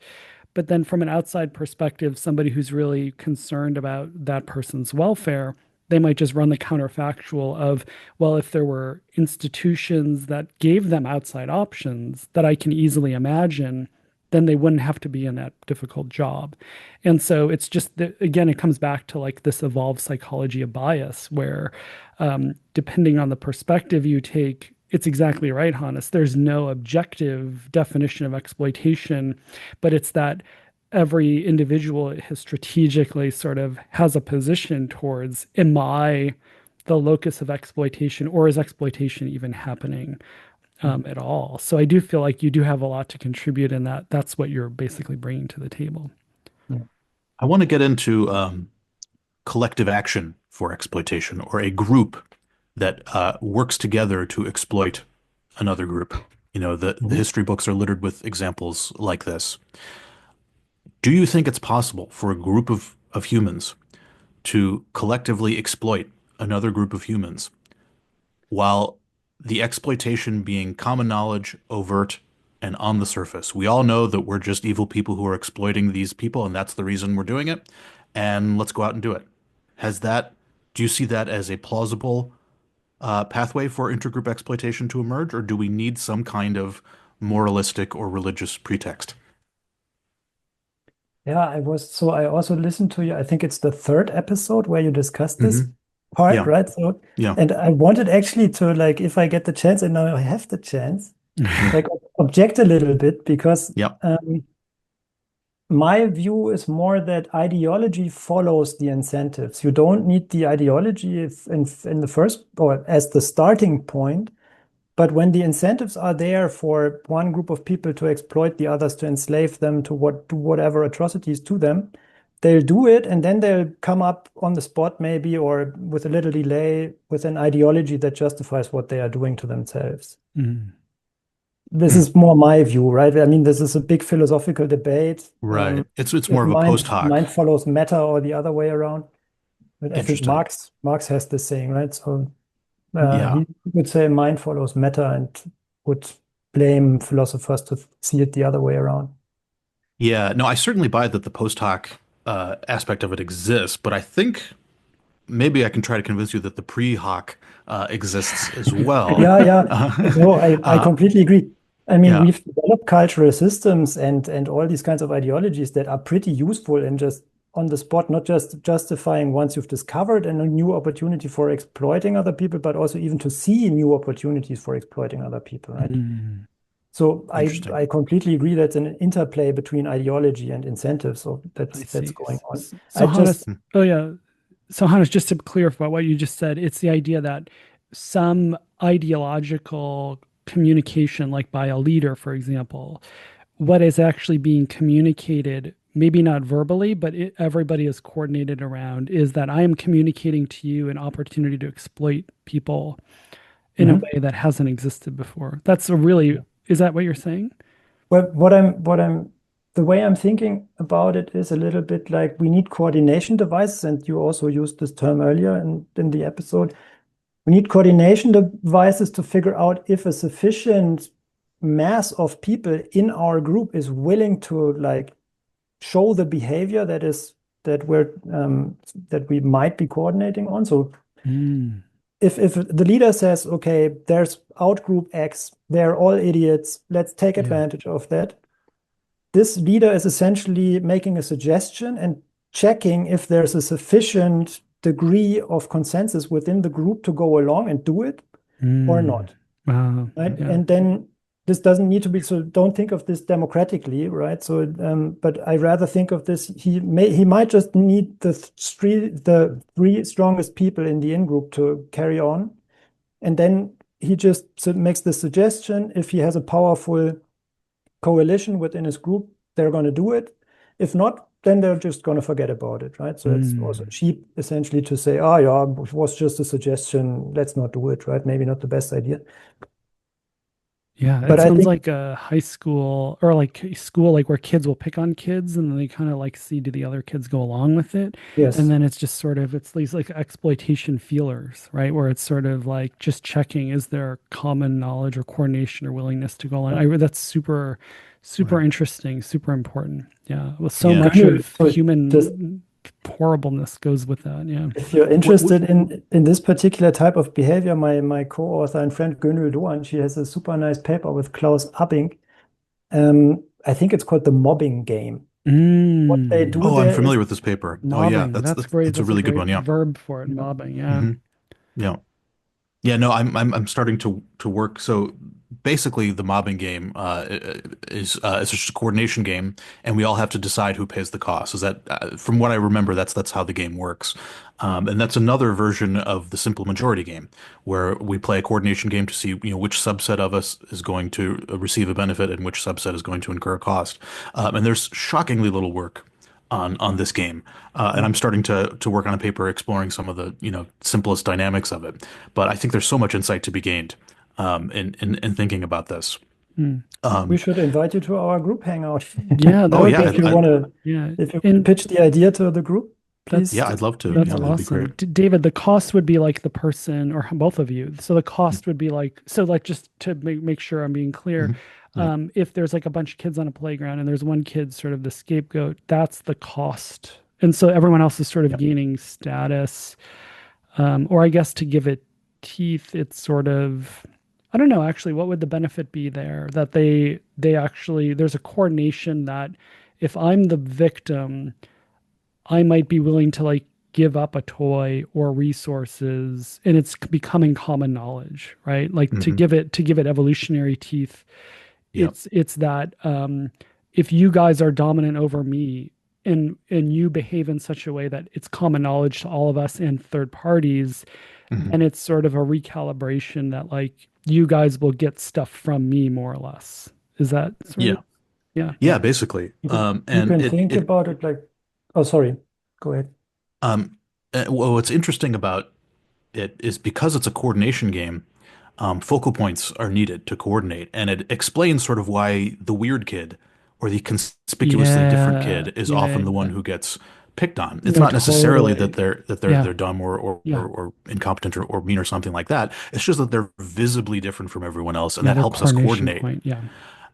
But then from an outside perspective, somebody who's really concerned about that person's welfare, they might just run the counterfactual of, well, if there were institutions that gave them outside options that I can easily imagine, then they wouldn't have to be in that difficult job. And so it's just that, again, it comes back to like this evolved psychology of bias, where depending on the perspective you take, it's exactly right, Hannes. There's no objective definition of exploitation, but it's that every individual has strategically sort of has a position towards, am I the locus of exploitation, or is exploitation even happening at all? So I do feel like you do have a lot to contribute in that. That's what you're basically bringing to the table. Yeah. I want to get into collective action for exploitation, or a group that works together to exploit another group. The Mhm. history books are littered with examples like this. Do you think it's possible for a group of humans to collectively exploit another group of humans while the exploitation being common knowledge, overt, and on the surface? We all know that we're just evil people who are exploiting these people, and that's the reason we're doing it. And let's go out and do it. Do you see that as a plausible pathway for intergroup exploitation to emerge, or do we need some kind of moralistic or religious pretext? Yeah, I also listened to you. I think it's the third episode where you discussed this Hmm. part, Yeah, right? So, yeah, and I wanted actually to, like, if I get the chance, and now I have the chance, like object a little bit, because yep. my view is more that ideology follows the incentives. You don't need the ideology if in the first, or as the starting point, but when the incentives are there for one group of people to exploit the others, to enslave them, to do whatever atrocities to them, they'll do it, and then they'll come up on the spot maybe, or with a little delay, with an ideology that justifies what they are doing to themselves. Mhm. This Hmm. is more my view, right? I mean, this is a big philosophical debate. Right. It's If more of a post hoc. mind follows matter or the other way around. But I think Interesting. Marx has this saying, right? So Yeah. he would say mind follows matter, and would blame philosophers to see it the other way around. Yeah. No, I certainly buy that the post hoc aspect of it exists, but I think maybe I can try to convince you that the pre hoc exists as well. Yeah, yeah. No, I Uh, completely agree. I mean, yeah. we've developed cultural systems and all these kinds of ideologies that are pretty useful and just on the spot, not just justifying once you've discovered a new opportunity for exploiting other people, but also even to see new opportunities for exploiting other people, right? Mm. So Interesting. I completely agree that's an interplay between ideology and incentives. So I that's see. going on. So I just Hannes, oh yeah. So Hannes, just to clarify what you just said, it's the idea that some ideological communication, like by a leader, for example, what is actually being communicated, maybe not verbally, but everybody is coordinated around, is that I am communicating to you an opportunity to exploit people in a Mhm. way that hasn't existed before. That's a really, is that what you're saying? Well, the way I'm thinking about it is a little bit like we need coordination devices, and you also used this term earlier in the episode. We need coordination devices to figure out if a sufficient mass of people in our group is willing to like show the behavior that that we might be coordinating on. So Mm, if the leader says, okay, there's outgroup X, they're all idiots, let's take yeah. advantage of that. This leader is essentially making a suggestion and checking if there's a sufficient degree of consensus within the group to go along and do it or Mm, not. wow. Right? Yeah. And then this doesn't need to be, so don't think of this democratically, right? So, but I rather think of this, he might just need the three strongest people in the in-group to carry on. And then he just makes the suggestion. If he has a powerful coalition within his group, they're going to do it. If not, then they're just going to forget about it, right? So it's also Mm. cheap essentially to say, oh yeah, it was just a suggestion, let's not do it, right? Maybe not the best idea. Yeah, But it I sounds think, like a high school or like school, like where kids will pick on kids and then they kind of like see do the other kids go along with it. And yes. then it's just sort of, it's these like exploitation feelers, right? Where it's sort of like just checking, is there common knowledge or coordination or willingness to go along? That's super, super Right. interesting, super important. Yeah. Well, so Yeah. much of So just human horribleness goes with that. Yeah. if you're What, interested in this particular type of behavior, my co-author and friend Gönül Doğan, she has a super nice paper with Klaus Abing. I think it's called the mobbing game. What they Mm. do oh, I'm there is familiar with this paper. Oh yeah, Mobbing. That's that's great. that's a That's a really good great one. Yeah. verb for it. yeah, Mobbing. Yeah. Hmm. Yeah. Yeah, no, I'm starting to work. So basically, the mobbing game is just a coordination game, and we all have to decide who pays the cost. Is that from what I remember, that's how the game works, and that's another version of the simple majority game, where we play a coordination game to see which subset of us is going to receive a benefit and which subset is going to incur a cost. And there's shockingly little work on this game. And I'm starting to work on a paper exploring some of the simplest dynamics of it. But I think there's so much insight to be gained in thinking about this. Mm. we Um, should invite you to our group hangout. Yeah, that oh would yeah, be If you I, want to, yeah. if you want to And pitch the idea to the group, please yeah, that's I'd love to. bring that's me Yeah, up. that'd be great. awesome. David, the cost would be like the person or both of you. So the cost would be like, so like just to make sure I'm being clear, Mhm. Yeah, if there's like a bunch of kids on a playground and there's one kid sort of the scapegoat, that's the cost. And so everyone else is sort of yeah, gaining status. Or I guess to give it teeth, it's sort of, I don't know, actually, what would the benefit be there? That they actually, there's a coordination that if I'm the victim, I might be willing to like give up a toy or resources, and it's becoming common knowledge, right? Like hmm to give it evolutionary teeth, yeah, it's that if you guys are dominant over me and you behave in such a way that it's common knowledge to all of us and third parties, hmm then it's sort of a recalibration that like you guys will get stuff from me more or less. Is that sort of, yeah, yeah. yeah. Basically, You and can it think it about it like, oh, sorry, go ahead. um, well, what's interesting about it is because it's a coordination game. Focal points are needed to coordinate, and it explains sort of why the weird kid or the conspicuously different Yeah, kid is yeah, often the one yeah. who gets picked on. It's No, not necessarily that totally. they're Yeah, they're dumb yeah, or incompetent or mean or something like that. It's just that they're visibly different from everyone else, and yeah. that Their helps us coordination coordinate. point. Yeah.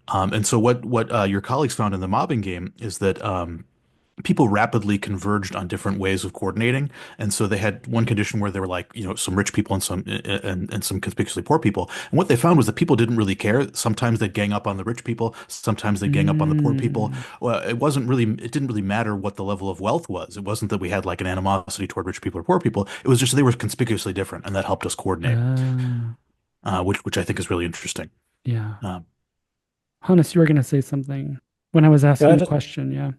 And so what your colleagues found in the mobbing game is that people rapidly converged on different ways of coordinating. And so they had one condition where there were like, some rich people and some conspicuously poor people. And what they found was that people didn't really care. Sometimes they'd gang up on the rich people, sometimes they'd gang up on the poor people. Mm, Well, it didn't really matter what the level of wealth was. It wasn't that we had like an animosity toward rich people or poor people. It was just they were conspicuously different, and that helped us coordinate, uh, which I think is really interesting. yeah. Um, Hannes, you were going to say something when I was Yeah, I asking a just question. Yeah.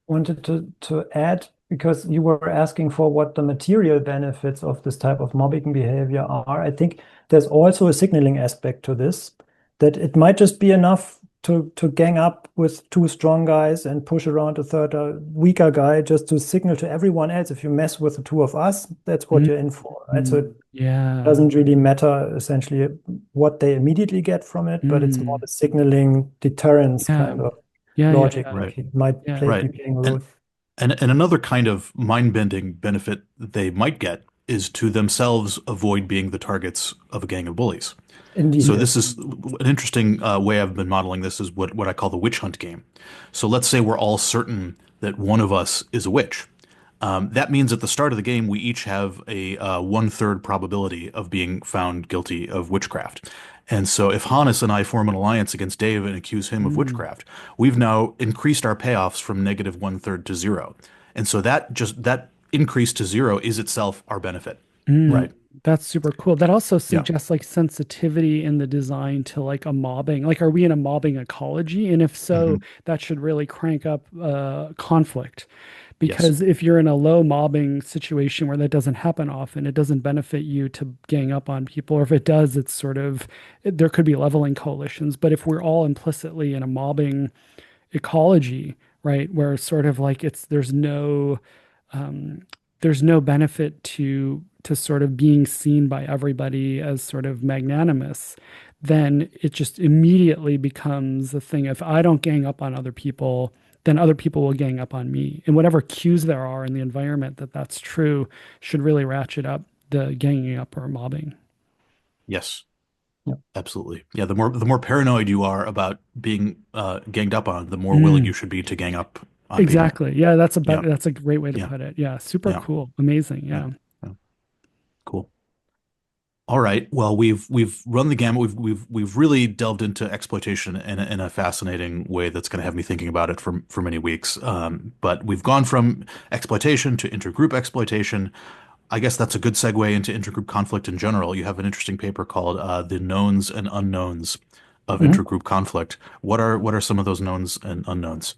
wanted to add, because you were asking for what the material benefits of this type of mobbing behavior are. I think there's also a signaling aspect to this, that it might just be enough to gang up with two strong guys and push around a third weaker guy, just to signal to everyone else, if you mess with the two of us, that's what you're in for, right? So it Yeah. doesn't really matter essentially what they immediately get from it, but it's more Mm. the signaling deterrence Yeah. kind of Yeah. Yeah. logic Yeah. that Right. might Yeah. be Right. playing a role. And and another kind of mind-bending benefit they might get is to themselves avoid being the targets of a gang of bullies. Indeed, So yes. this is an interesting way I've been modeling this is what I call the witch hunt game. So let's say we're all certain that one of us is a witch. That means at the start of the game, we each have a one-third probability of being found guilty of witchcraft. And so if Hannes and I form an alliance against Dave and accuse him of Mm. witchcraft, we've now increased our payoffs from negative one-third to zero. And so that increase to zero is itself our benefit. Mm. Right. That's super cool. That also Yeah. suggests like sensitivity in the design to like a mobbing. Like, are we in a mobbing ecology? And if so, Hmm. that should really crank up conflict. Yes. Because if you're in a low mobbing situation where that doesn't happen often, it doesn't benefit you to gang up on people. Or if it does, it's sort of, there could be leveling coalitions. But if we're all implicitly in a mobbing ecology, right, where sort of like um, there's no benefit to sort of being seen by everybody as sort of magnanimous, then it just immediately becomes a thing. If I don't gang up on other people, then other people will gang up on me. And whatever cues there are in the environment that that's true should really ratchet up the ganging up or mobbing. Yes. Yeah. Absolutely. Yeah, the more paranoid you are about being ganged up on, the more willing you Mm, should be to gang up on people. exactly. Yeah, Yeah. that's a great way to Yeah. put it. Yeah, super Yeah. cool. Amazing. Yeah. Yeah. Yeah. Cool. All right. Well, we've run the gamut. We've really delved into exploitation in a fascinating way that's going to have me thinking about it for many weeks. But we've gone from exploitation to intergroup exploitation. I guess that's a good segue into intergroup conflict in general. You have an interesting paper called "The Knowns and Unknowns of Mhm. Intergroup Conflict." What are some of those knowns and unknowns?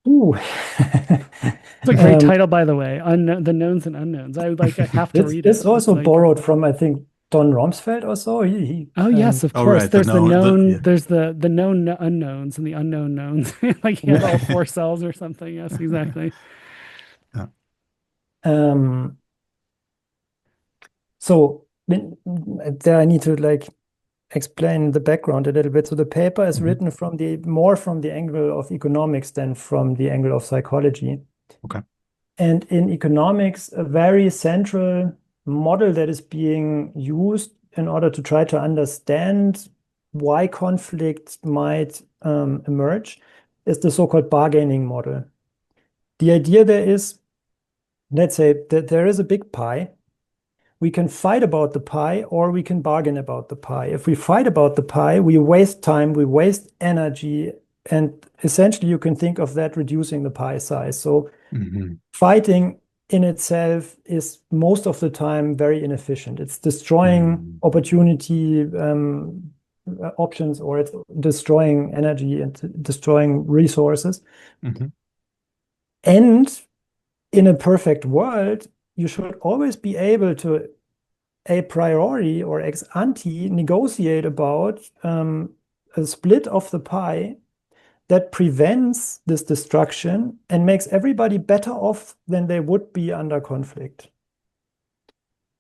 Ooh. It's a great Um, title, by the way. The knowns and unknowns. I have to this read this it. It's also like, borrowed from, I think, Don Rumsfeld or so. He oh yes, of Oh, course. right. The There's the known the known, yeah. there's the known unknowns and the unknown knowns. Like he had all four cells or something. Yes, exactly. Yeah. um, so there I need to like explain the background a little bit. So the paper is Mhm. written from the more from the angle of economics than from the angle of psychology. Okay. And in economics, a very central model that is being used in order to try to understand why conflict might emerge is the so-called bargaining model. The idea there is, let's say that there is a big pie. We can fight about the pie or we can bargain about the pie. If we fight about the pie, we waste time, we waste energy, and essentially you can think of that reducing the pie size. So Hmm. fighting in itself is most of the time very inefficient. It's destroying Hmm. opportunity options, or it's destroying energy and destroying resources. Hmm. And in a perfect world, you should always be able to a priori or ex ante negotiate about a split of the pie that prevents this destruction and makes everybody better off than they would be under conflict.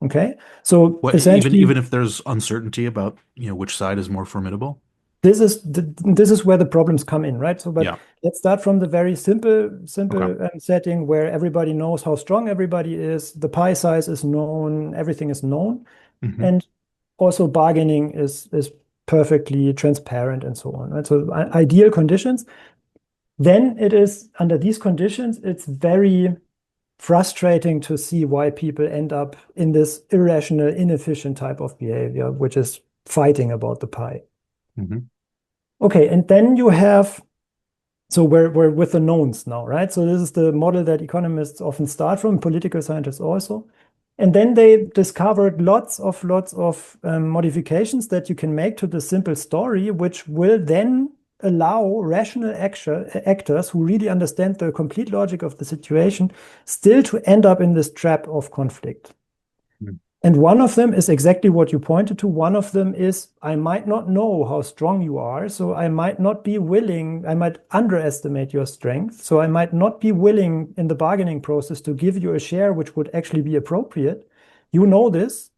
Okay, so What even essentially, if there's uncertainty about, which side is more formidable? this is where the problems come in, right? So, but Yeah. let's start from the very Okay. simple setting where everybody knows how strong everybody is. The pie size is known, everything is known, Hmm. and also bargaining is perfectly transparent and so on, right? So ideal conditions. Then it is under these conditions, it's very frustrating to see why people end up in this irrational, inefficient type of behavior, which is fighting about the pie. Hmm. Okay, and then you have, so we're with the knowns now, right? So this is the model that economists often start from, political scientists also. And then they discovered lots of modifications that you can make to the simple story, which will then allow rational actors who really understand the complete logic of the situation still to end up in this trap of conflict. Mm. And one of them is exactly what you pointed to. One of them is, I might not know how strong you are, so I might not be willing, I might underestimate your strength. So I might not be willing in the bargaining process to give you a share which would actually be appropriate. You know this,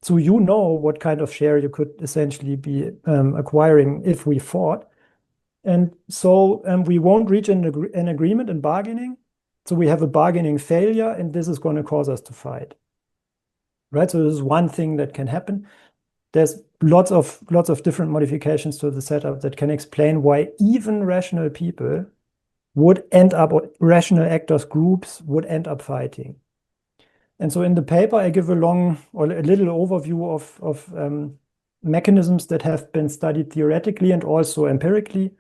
so you know what kind of share you could essentially be acquiring if we fought. And so we won't reach an agreement in bargaining. So we have a bargaining failure, and this is going to cause us to fight. Right? So this is one thing that can happen. There's lots of different modifications to the setup that can explain why even rational people would end up, or rational actors groups would end up fighting. And so in the paper, I give a long or a little overview of mechanisms that have been studied theoretically and also empirically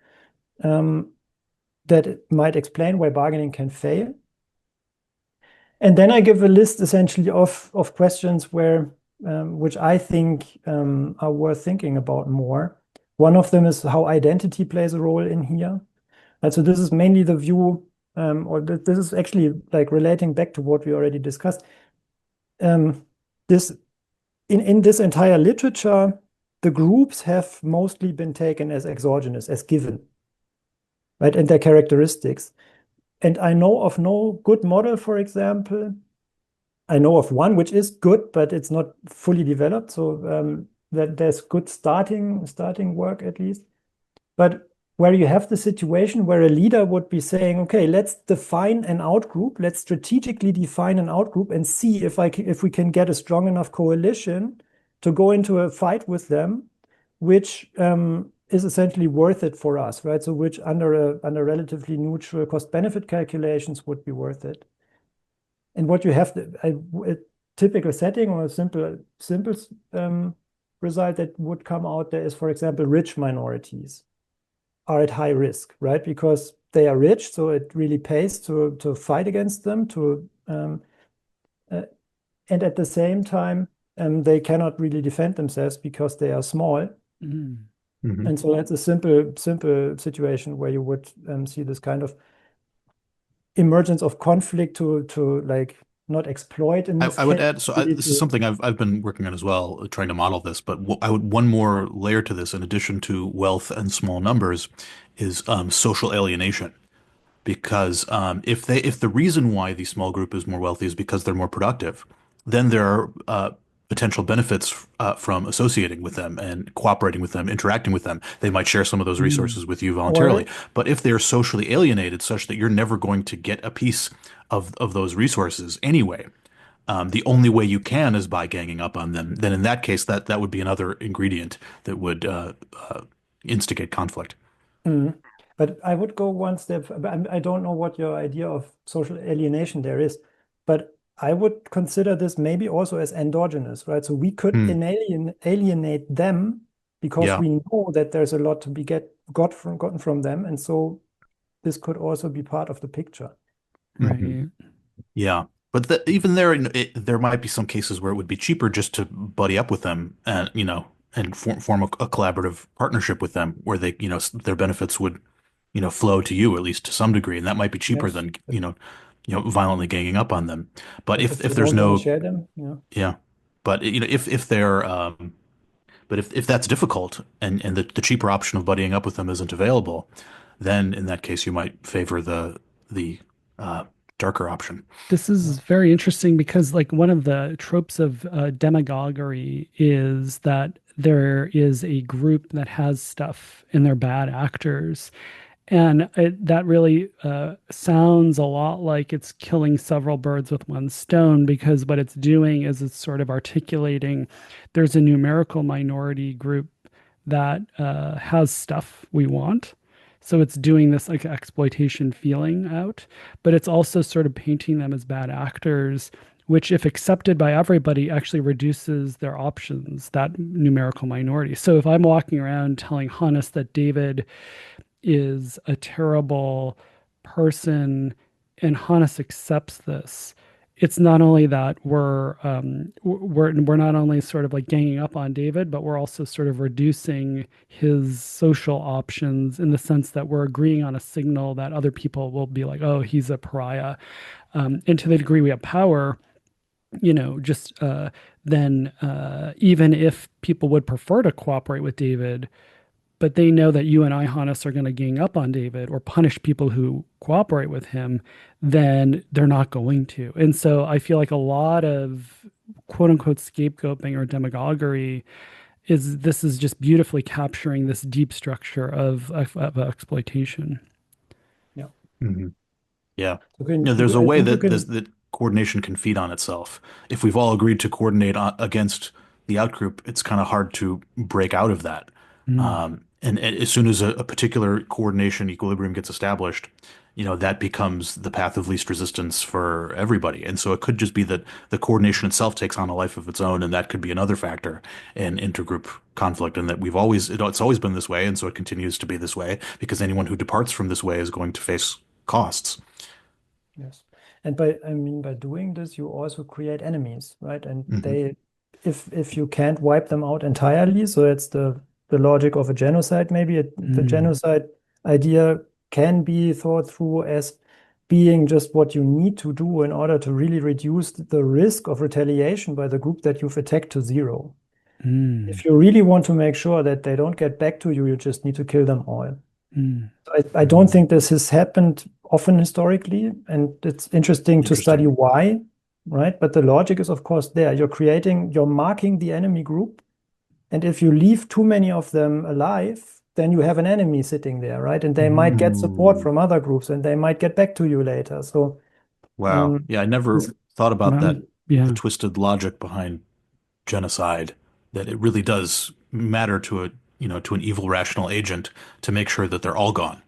that might explain why bargaining can fail. And then I give a list essentially of questions which I think are worth thinking about more. One of them is how identity plays a role in here. And so this is mainly the view, this is actually like relating back to what we already discussed. This in this entire literature, the groups have mostly been taken as exogenous, as given, right? And their characteristics. And I know of no good model, for example. I know of one which is good, but it's not fully developed. So that there's good starting work at least. But where you have the situation where a leader would be saying, okay, let's define an outgroup, let's strategically define an outgroup and see if we can get a strong enough coalition to go into a fight with them, which is essentially worth it for us, right? So which under relatively neutral cost benefit calculations would be worth it. And what you have, a typical setting or a simple result that would come out there is, for example, rich minorities are at high risk, right? Because they are rich, so it really pays to fight against them. And at the same time, they cannot really defend themselves because they are small. Mm. Mhm. And so that's a simple situation where you would see this kind of emergence of conflict to like not exploit in this I would case. add, Really this is something I've been working on as well, trying to model this, but I would one more layer to this in addition to wealth and small numbers is social alienation. Because if the reason why the small group is more wealthy is because they're more productive, then there are potential benefits from associating with them and cooperating with them, interacting with them. They might share some of those Mm. resources with you voluntarily. or But if they're socially alienated such that you're never going to get a piece of those resources anyway, the only way you can is by ganging up on them, then in that case, that would be another ingredient that would instigate conflict. mm. But I would go one step. But I don't know what your idea of social alienation there is, but I would consider this maybe also as endogenous, right? So we could Hmm. alienate them because Yeah. we know that there's a lot to be gotten from them, and so this could also be part of the picture. Hmm. Right. Yeah, but even there, there might be some cases where it would be cheaper just to buddy up with them, and and form a collaborative partnership with them, where they, their benefits would, flow to you at least to some degree, and that might be cheaper Yes, than, violently ganging up on them. But but if if they there's don't want to no, share them, yeah. yeah, but if they're, but if that's difficult and the cheaper option of buddying up with them isn't available, then in that case you might favor the uh, darker option. This is very interesting because, like, one of the tropes of demagoguery is that there is a group that has stuff and they're bad actors. And that really sounds a lot like it's killing several birds with one stone because what it's doing is it's sort of articulating there's a numerical minority group that has stuff we want. So it's doing this like exploitation feeling out, but it's also sort of painting them as bad actors, which, if accepted by everybody, actually reduces their options, that numerical minority. So if I'm walking around telling Hannes that David is a terrible person and Hannes accepts this it's not only that we're not only sort of like ganging up on David, but we're also sort of reducing his social options in the sense that we're agreeing on a signal that other people will be like, oh, he's a pariah. And to the degree we have power, just then even if people would prefer to cooperate with David, but they know that you and I, Hannes, are going to gang up on David or punish people who cooperate with him, then they're not going to. And so I feel like a lot of quote unquote scapegoating or demagoguery is just beautifully capturing this deep structure of exploitation. Yeah. Mhm. Yeah. So can, There's a I way think you that can. that coordination can feed on itself. If we've all agreed to coordinate against the outgroup, it's kind of hard to break out of that. Mm, And as soon as a particular coordination equilibrium gets established, that becomes the path of least resistance for everybody. And so it could just be that the coordination itself takes on a life of its own, and that could be another factor in intergroup conflict. And that it's always been this way, and so it continues to be this way because anyone who departs from this way is going to face costs. Yes. And by doing this, you also create enemies, right? And Hmm. if you can't wipe them out entirely, so it's the logic of a genocide, maybe the mm, genocide idea can be thought through as being just what you need to do in order to really reduce the risk of retaliation by the group that you've attacked to zero. mm, If you really want to make sure that they don't get back to you, you just need to kill them all. mm, I don't think this has happened often historically, and it's interesting to study Interesting. why, right? But the logic is, of course, there. You're marking the enemy group, and if you leave too many of them alive, then you have an enemy sitting there, right? And they might get support Ooh. from other groups, and they might get back to you later. So, Wow. um, Yeah, I never this, thought about that, the yeah. twisted logic behind genocide, that it really does matter to an evil rational agent to make sure that they're all gone.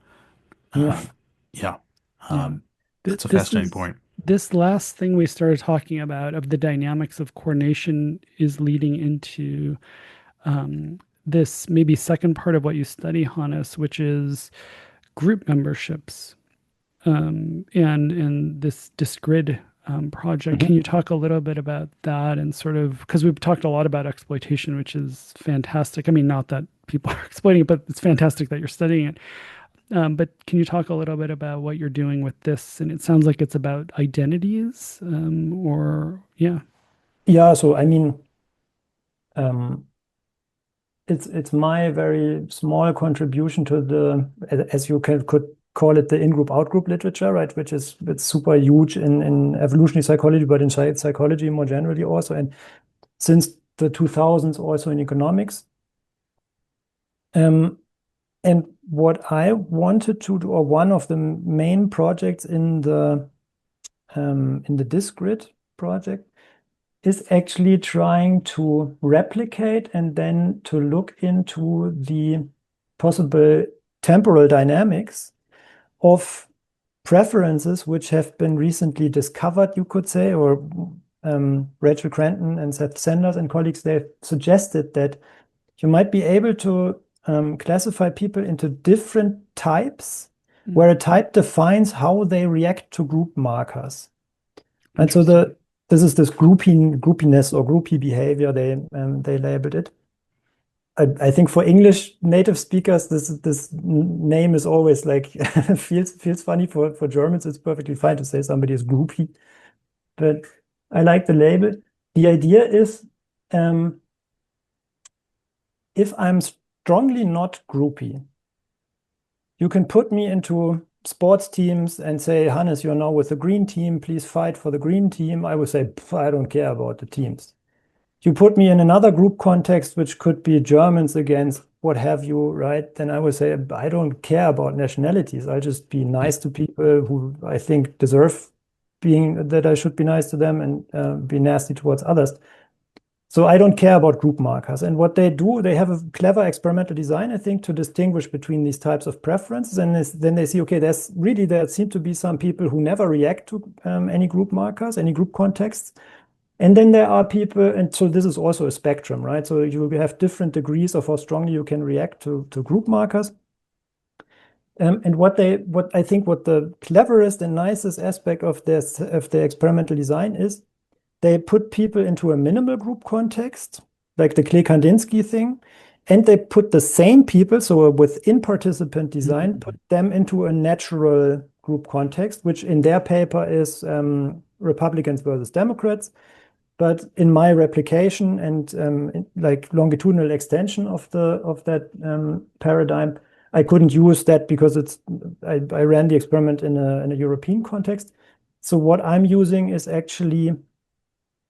yeah, Um, yeah. Yeah. Um, that's a This fascinating is point. this last thing we started talking about of the dynamics of coordination is leading into this maybe second part of what you study, Hannes, which is group memberships and this Disgrid project. Can Mhm. you talk a little bit about that and sort of because we've talked a lot about exploitation, which is fantastic. I mean, not that people are exploiting it, but it's fantastic that you're studying it. But can you talk a little bit about what you're doing with this? And it sounds like it's about identities, or yeah. Yeah. So, I mean, um, it's my very small contribution to as you could call it, the in-group out-group literature, right? Which is it's super huge in evolutionary psychology, but in psychology more generally also, and since the 2000s also in economics. Um, and what I wanted to do, or one of the main projects in the disk grid project, is actually trying to replicate and then to look into the possible temporal dynamics of preferences which have been recently discovered, you could say, or Rachel Cranton and Seth Sanders and colleagues, they've suggested that you might be able to classify people into different types, Mm, where a type defines how they react to group markers. And so interesting. this is this groupiness or groupie behavior they labeled it. I think for English native speakers, this name is always like feels funny. For Germans, it's perfectly fine to say somebody is groupie, but I like the label. The idea is, um, if I'm strongly not groupie, you can put me into sports teams and say, Hannes, you're now with the green team. Please fight for the green team. I would say, I don't care about the teams. You put me in another group context, which could be Germans against what have you, right? Then I would say, I don't care about nationalities. I'll just be nice to people who I think deserve that I should be nice to them, and be nasty towards others. So I don't care about group markers. And what they do, they have a clever experimental design, I think, to distinguish between these types of preferences. And then they see, okay, there seem to be some people who never react to any group markers, any group contexts. And then there are people, and so this is also a spectrum, right? So you have different degrees of how strongly you can react to group markers. And what I think what the cleverest and nicest aspect of this of the experimental design is, they put people into a minimal group context, like the Klee-Kandinsky thing, and they put the same people, so within participant design, put them into a natural group context, which in their paper is Republicans versus Democrats. But in my replication and like longitudinal extension of that paradigm, I couldn't use that because I ran the experiment in a European context. So what I'm using is actually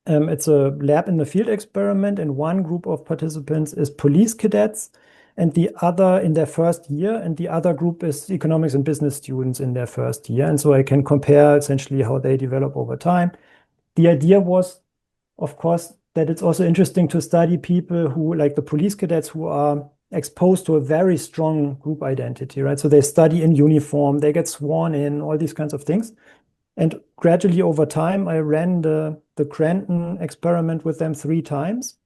it's a lab in the field experiment, and one group of participants is police cadets, and the other in their first year, and the other group is economics and business students in their first year. And so I can compare essentially how they develop over time. The idea was, of course, that it's also interesting to study people who, like the police cadets, who are exposed to a very strong group identity, right? So they study in uniform, they get sworn in, all these kinds of things. And gradually over time, I ran the Cranton experiment with them 3 times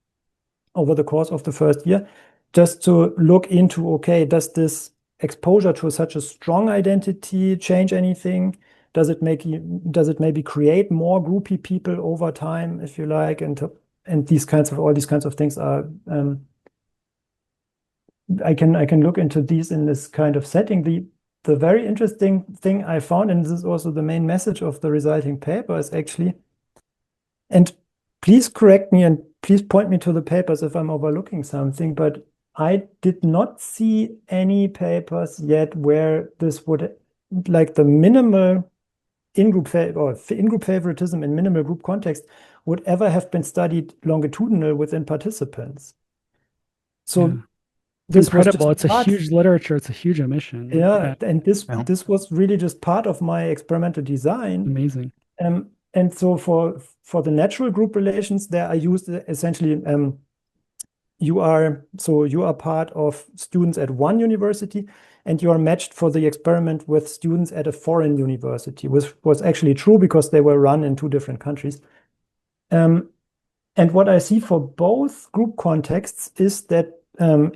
over the course of the first year, just to look into, okay, does this exposure to such a strong identity change anything? Does it maybe create more groupie people over time, if you like? And all these kinds of things are I can look into these in this kind of setting. The very interesting thing I found, and this is also the main message of the resulting paper, is actually, and please correct me and please point me to the papers if I'm overlooking something, but I did not see any papers yet where this would, like the minimal in-group favoritism in minimal group context would ever have been studied longitudinal within participants. So Yeah. this was Incredible. just It's a huge literature. It's a huge omission. yeah, and Yeah. this was really just part of my experimental design. Amazing. And so for the natural group relations, there I used essentially you are part of students at one university, and you are matched for the experiment with students at a foreign university, which was actually true because they were run in 2 different countries. And what I see for both group contexts is that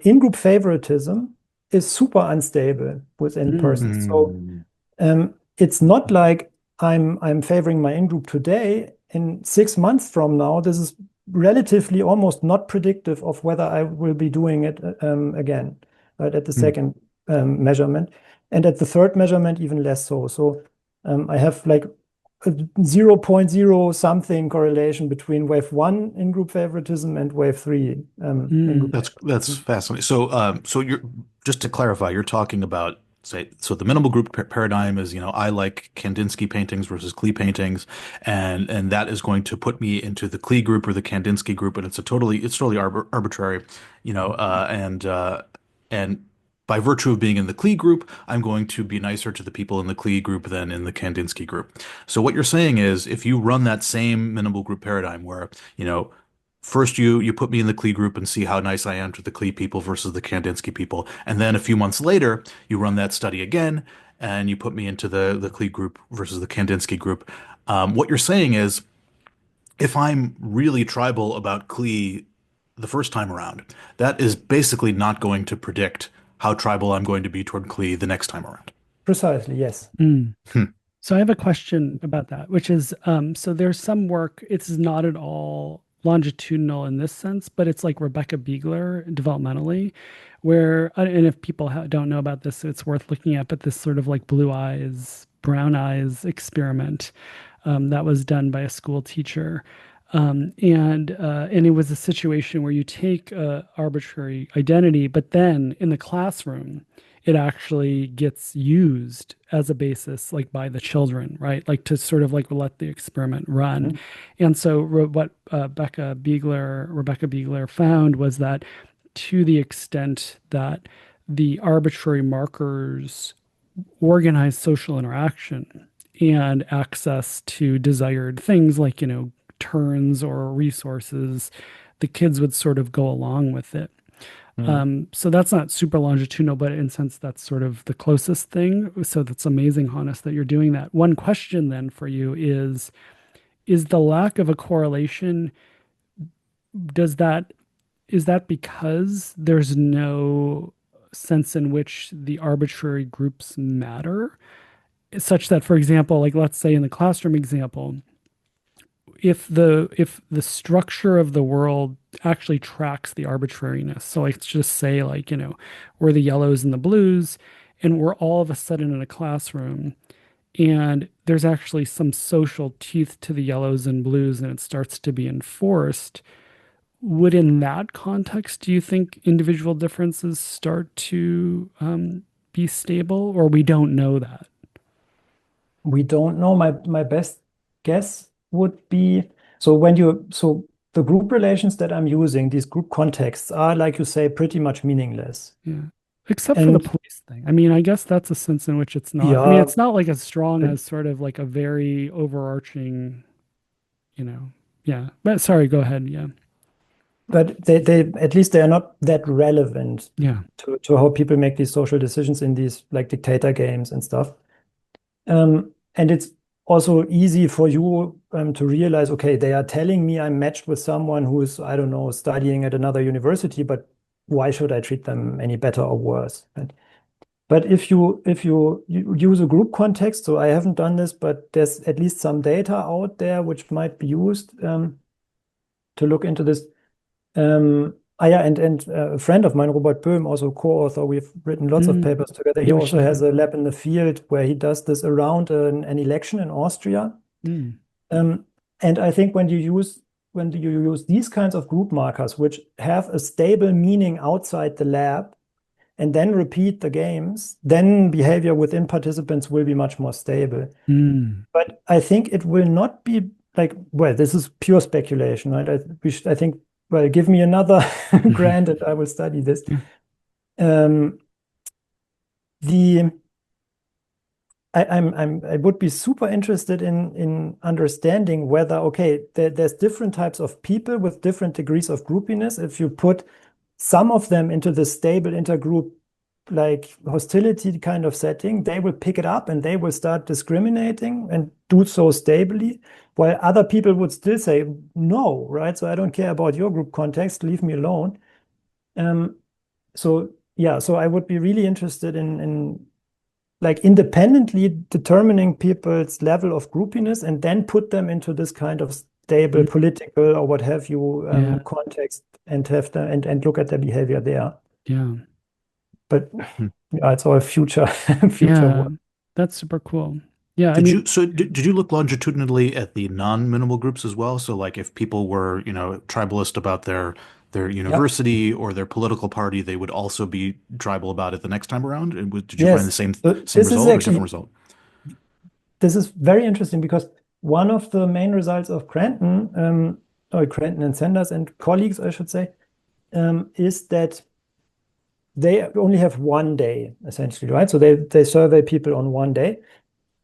in-group favoritism is super unstable within persons. So it's not like I'm favoring my in-group today. In 6 months from now, this is relatively almost not predictive of whether I will be doing it again, right, at the second measurement. And at the third measurement, even less so. So I have like a 0.0 something correlation between wave 1 in-group favoritism and wave 3 in-group That's favoritism. fascinating. So you're just to clarify, you're talking about say so the minimal group paradigm is, I like Kandinsky paintings versus Klee paintings, and that is going to put me into the Klee group or the Kandinsky group, and it's totally arbitrary, and by virtue of being in the Klee group, I'm going to be nicer to the people in the Klee group than in the Kandinsky group. So what you're saying is, if you run that same minimal group paradigm where, first you put me in the Klee group and see how nice I am to the Klee people versus the Kandinsky people, and then a few months later, you run that study again and you put me into the Klee group versus the Kandinsky group. What you're saying is, if I'm really tribal about Klee the first time around, that is basically not going to predict how tribal I'm going to be toward Klee the next time around. Precisely, yes. Hmm. So I have a question about that, which is, so there's some work, it's not at all longitudinal in this sense, but it's like Rebecca Biegler developmentally, where, and if people don't know about this, it's worth looking at, but this sort of like blue eyes, brown eyes experiment that was done by a school teacher. And it was a situation where you take a arbitrary identity, but then in the classroom, it actually gets used as a basis, like by the children, right? Like to sort of like let the experiment run. Mhm. And so what Rebecca Biegler found was that to the extent that the arbitrary markers organize social interaction and access to desired things like, turns or resources, the kids would sort of go along with it. So that's not super longitudinal, but in a sense, that's sort of the closest thing. So that's amazing, Hannes, that you're doing that. One question then for you is the lack of a correlation, does that is that because there's no sense in which the arbitrary groups matter, such that, for example, like let's say in the classroom example, if the structure of the world actually tracks the arbitrariness. So let's just say like, we're the yellows and the blues, and we're all of a sudden in a classroom and there's actually some social teeth to the yellows and blues and it starts to be enforced. Would in that context, do you think individual differences start to be stable, or we don't know that? We don't know. My best guess would be so the group relations that I'm using, these group contexts are, like you say, pretty much meaningless. Yeah. Except for the And police thing. I mean, I guess that's a sense in which it's not. I mean, yeah, it's not like as strong but as sort of like a very overarching, you know. Yeah. But sorry, go ahead. Yeah. they at least they are not that relevant Yeah. to how people make these social decisions in these like dictator games and stuff. And it's also easy for you to realize, okay, they are telling me I'm matched with someone who is, I don't know, studying at another university, but why should I treat them any better or worse? Right? But if you use a group context, so I haven't done this, but there's at least some data out there which might be used to look into this. Yeah, and a friend of mine, Robert Böhm, also co-author, we've written lots of Mm, papers together. He yeah, we also should has have. a lab in the field where he does this around an election in Austria. Mm, Um, and I think when you use these kinds of group markers, which have a stable meaning outside the lab, and then repeat the games, then behavior within participants will be much more stable. mm, But I think it will not be like, well, this is pure speculation, right? I think, well, give me another grant and I will study this. yeah. Um, the I would be super interested in understanding whether, okay, there's different types of people with different degrees of groupiness. If you put some of them into the stable intergroup like hostility kind of setting, they will pick it up and they will start discriminating and do so stably, while other people would still say no, right? So I don't care about your group context, leave me alone. Um, so yeah, so I would be really interested in like independently determining people's level of groupiness and then put them into this kind of stable Mm, political or what have you yeah. context and have them and look at their behavior there. Yeah. But Hmm. yeah, it's all future future Yeah. work. That's super cool. Yeah. I Did mean, you so did you look longitudinally at the non-minimal groups as well? So like if people were, tribalist about their Yeah. university or their political party, they would also be tribal about it the next time around. And did you find the Yes. same So same this is result or different actually result? this is very interesting because one of the main results of Cranton, or Cranton and Sanders and colleagues, I should say, is that they only have one day essentially, right? So they survey people on one day.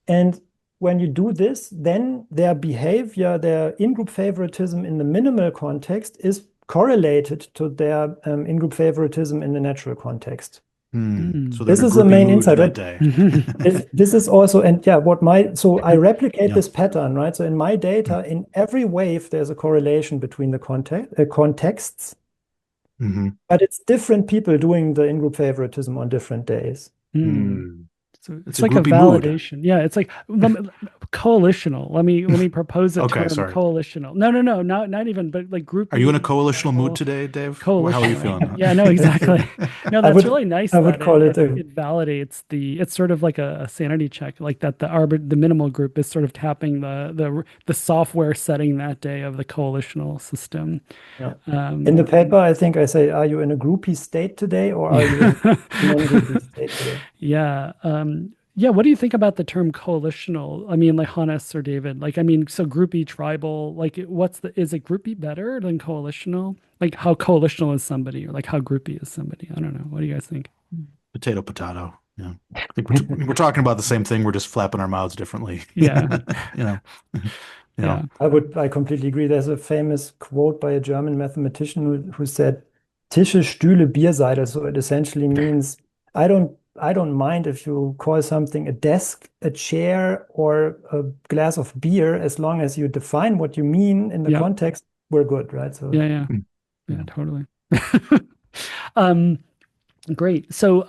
And when you do this, then their behavior, their in-group favoritism in the minimal context is correlated to their in-group favoritism in the natural context. So mm. they're This in a is the groupie main mood insight, that right? day. This is also, and yeah, so I replicate Yeah. this pattern, right? So in my data, in every wave, there's a correlation between the contexts, Mm-hmm. but it's different people doing the in-group favoritism on different days. Mm. Mm. So It's it's a like a groupie mood. validation. Yeah, it's like coalitional. Let me propose a Okay, term, sorry. coalitional. No, not even, but like Are you groupie in a in coalitional mood general. today, Dave? How are you Coalitional. feeling? Yeah, no, exactly. No, I that's would really nice I would that call it a it validates it's sort of like a sanity check, like that the minimal group is sort of tapping the software setting that day of the coalitional system. yeah. In Um, the paper, I think I say, are you in a groupie state today or are you in yeah. a non-groupie state today? Yeah. Yeah. What do you think about the term coalitional? I mean, like Hannes or David, like, I mean, so groupie, tribal, like is it groupie better than coalitional? Like how coalitional is somebody or like how groupie is somebody? I don't know. What do you guys think? Potato, potato. Yeah. I think we're talking about the same thing. We're just flapping our mouths differently. Yeah. You know. You know. Yeah. I completely agree. There's a famous quote by a German mathematician who said, Tische, Stühle, Bierseite. So it essentially means I don't mind if you call something a desk, a chair, or a glass of beer, as long as you define what you mean in the Yep. context, we're good, right? So Yeah. Yeah. Mm. Yeah. Yeah. Totally. Um, Great. So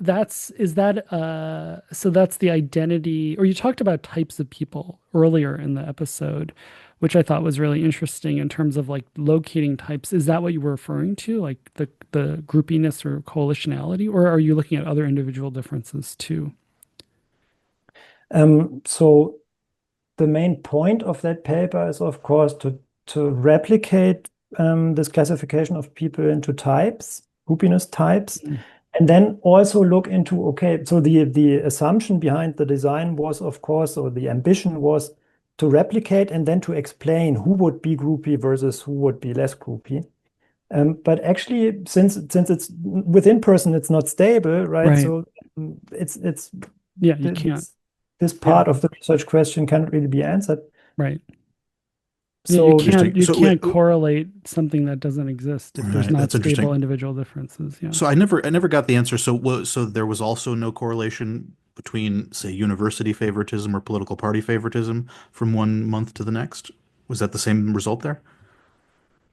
that's is that so that's the identity, or you talked about types of people earlier in the episode, which I thought was really interesting in terms of like locating types. Is that what you were referring to, like the groupiness or coalitionality, or are you looking at other individual differences too? So the main point of that paper is, of course, to replicate this classification of people into types, groupiness types, Mm. and then also look into, okay, so the assumption behind the design was, of course, or the ambition was to replicate and then to explain who would be groupie versus who would be less groupie. But actually, since it's within person, it's not stable, right? Right. So it's Yeah, you can't. this Yeah, part of the research question cannot really be answered. right. Yeah, you So can't Interesting. you So wait, can't correlate something that doesn't exist if there's right, not that's stable interesting. individual differences. Yeah. So I never got the answer. So there was also no correlation between, say, university favoritism or political party favoritism from one month to the next. Was that the same result there?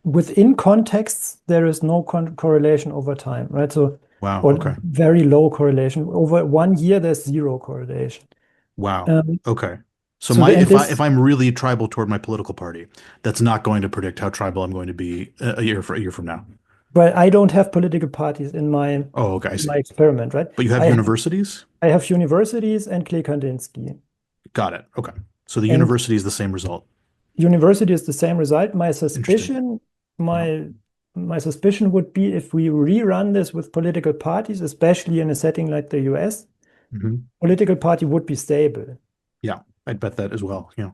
within contexts, there is no correlation over time, right? So, Wow. or Okay. very low correlation. Over 1 year, there's zero correlation. Wow. Um, Okay. So so my the, and if this, I'm really tribal toward my political party, that's not going to predict how tribal I'm going to be a year from now. but I don't have political parties in Oh, okay, I see. my experiment, right? But you have universities? I have universities and Clay Kandinsky. Got it. Okay. So the And university is the same result. university is the same result. Interesting. Yeah. My my suspicion would be if we rerun this with political parties, especially in a setting like the US, Hmm. political party would be stable. Yeah, I'd bet that as well. Yeah.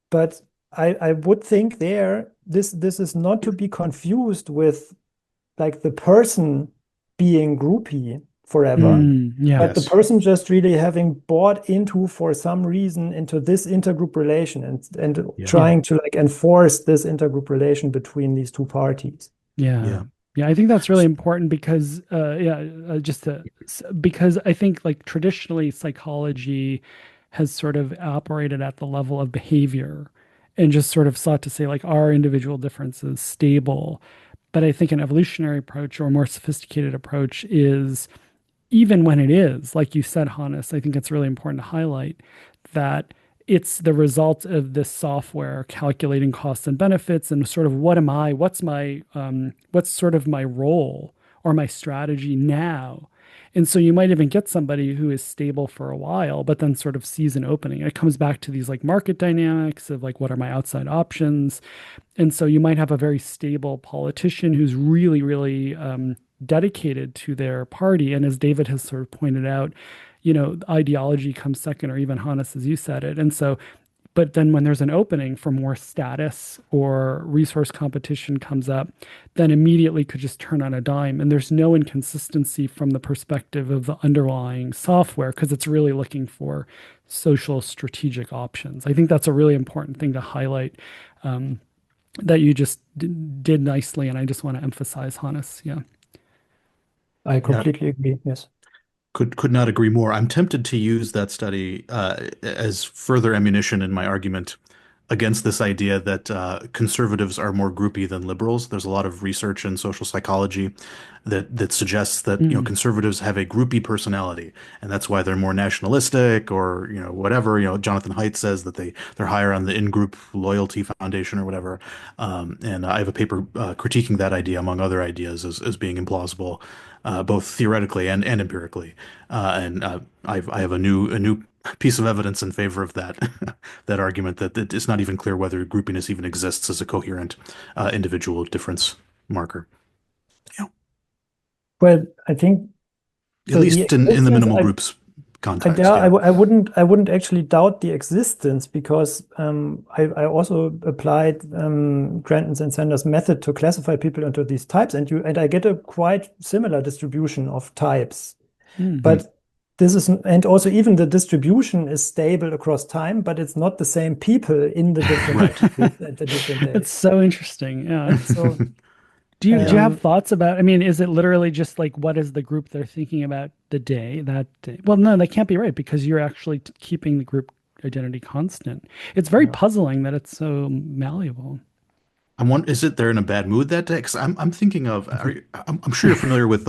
But I would think there this is not to be confused with like the person being groupie forever, Yeah. but the Yes. person just really having bought into for some reason into this intergroup relation and Yeah. Yeah. trying to like enforce this intergroup relation between these two parties. Yeah. Yeah. Yeah, I think that's really important because just to because I think like traditionally psychology has sort of operated at the level of behavior and just sort of sought to say like are individual differences stable? But I think an evolutionary approach or a more sophisticated approach is even when it is, like you said, Hannes, I think it's really important to highlight that it's the result of this software calculating costs and benefits and sort of what am I, what's sort of my role or my strategy now. And so you might even get somebody who is stable for a while, but then sort of sees an opening. It comes back to these like market dynamics of like, what are my outside options? And so you might have a very stable politician who's really, really dedicated to their party. And as David has sort of pointed out, ideology comes second, or even Hannes, as you said it. And so, but then when there's an opening for more status or resource competition comes up, then immediately could just turn on a dime. And there's no inconsistency from the perspective of the underlying software because it's really looking for social strategic options. I think that's a really important thing to highlight. That you just did nicely, and I just want to emphasize, Hannes. Yeah. I Yeah. completely agree. Yes. Could not agree more. I'm tempted to use that study as further ammunition in my argument against this idea that conservatives are more groupie than liberals. There's a lot of research in social psychology that suggests that Mm, conservatives have a groupie personality, and that's why they're more nationalistic or whatever. Jonathan Haidt says that they're higher on the in-group loyalty foundation or whatever. And I have a paper critiquing that idea among other ideas as being implausible, both theoretically and empirically. And I have a new piece of evidence in favor of that that argument that it's not even clear whether groupiness even exists as a coherent individual difference marker. Yeah. Well, I think At so. The least in the existence, minimal groups yeah, context. Yeah. I wouldn't actually doubt the existence because I also applied Granton's and Sanders' method to classify people into these types, and I get a quite similar distribution of types. mm. Hmm. But this is, and also even the distribution is stable across time, but it's not the same people in the different Right. countries at the different It's days. so interesting. Yeah. So Do you Yeah. have um, thoughts about, I mean, is it literally just like what is the group they're thinking about the day, that day? Well, no, that can't be right because you're actually keeping the group identity constant. It's very yeah. puzzling that it's so malleable. is it they're in a bad mood that day? Because I'm thinking of, I'm sure you're familiar with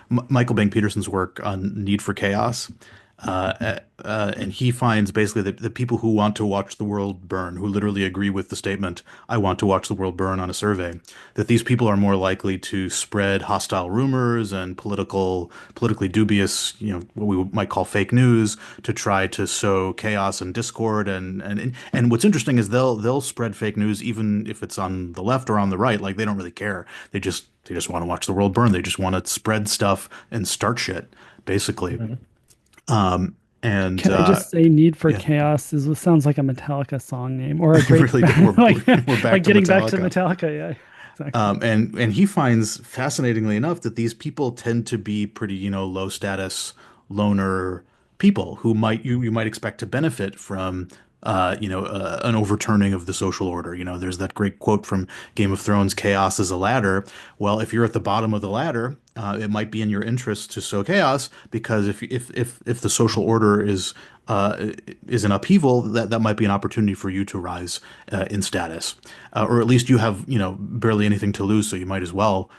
Michael Bang Peterson's work on Need for Chaos. And he finds basically that the people who want to watch the world burn, who literally agree with the statement, I want to watch the world burn on a survey, that these people are more likely to spread hostile rumors and politically dubious, what we might call fake news, to try to sow chaos and discord. And what's interesting is they'll spread fake news even if it's on the left or on the right. Like they don't really care. They just want to watch the world burn. They just want to spread stuff and start shit, basically. Mhm. And Can I just say Need for Yeah, Chaos sounds like a Metallica song name or a great really, we're like we're back like to getting back to Metallica. Metallica. Yeah, exactly. And he finds fascinatingly enough that these people tend to be pretty, low status loner people who you might expect to benefit from an overturning of the social order. There's that great quote from Game of Thrones, chaos is a ladder. Well, if you're at the bottom of the ladder, it might be in your interest to sow chaos because if the social order is an upheaval, that might be an opportunity for you to rise in status, or at least you have barely anything to lose, so you might as well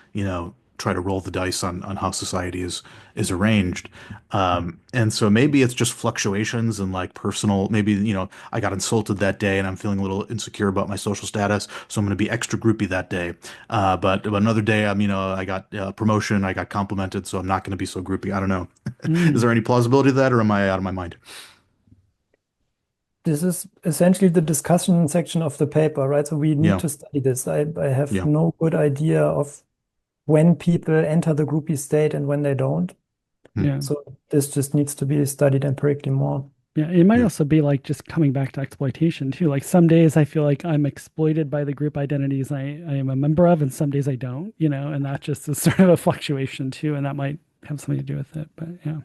try to roll the dice on how society is arranged. And so maybe it's just fluctuations and like personal. Maybe I got insulted that day and I'm feeling a little insecure about my social status, so I'm going to be extra groupie that day. But another day I got promotion, I got complimented, so I'm not going to be so groupie. I don't know. Is Mm, there any plausibility to that, or am I out of my mind? This is essentially the discussion section of the paper, right? So we need Yeah. to study this. I have Yeah. no good idea of when people enter the groupie state and when they don't. Hmm. yeah. So this just needs to be studied empirically more. Yeah, it might Yeah. also be like just coming back to exploitation too. Like some days I feel like I'm exploited by the group identities I am a member of, and some days I don't, and that just is sort of a fluctuation too, and that might have something to do with it. But yeah.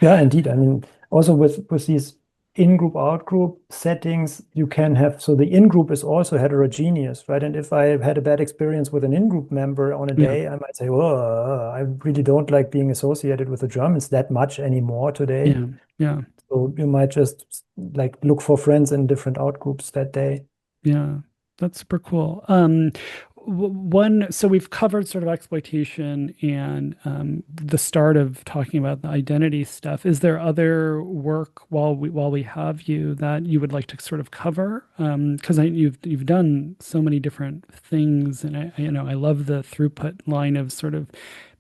Yeah, indeed. I mean, also with these in-group, out-group settings, you can have, so the in-group is also heterogeneous, right? And if I had a bad experience with an in-group member on a Yeah. day, I might say, oh, I really don't like being associated with the Germans that much anymore today. Yeah. Yeah. So you might just like look for friends in different out-groups that day. Yeah, that's super cool. So we've covered sort of exploitation and the start of talking about the identity stuff. Is there other work while we have you that you would like to sort of cover? Because you've done so many different things, and I love the throughput line of sort of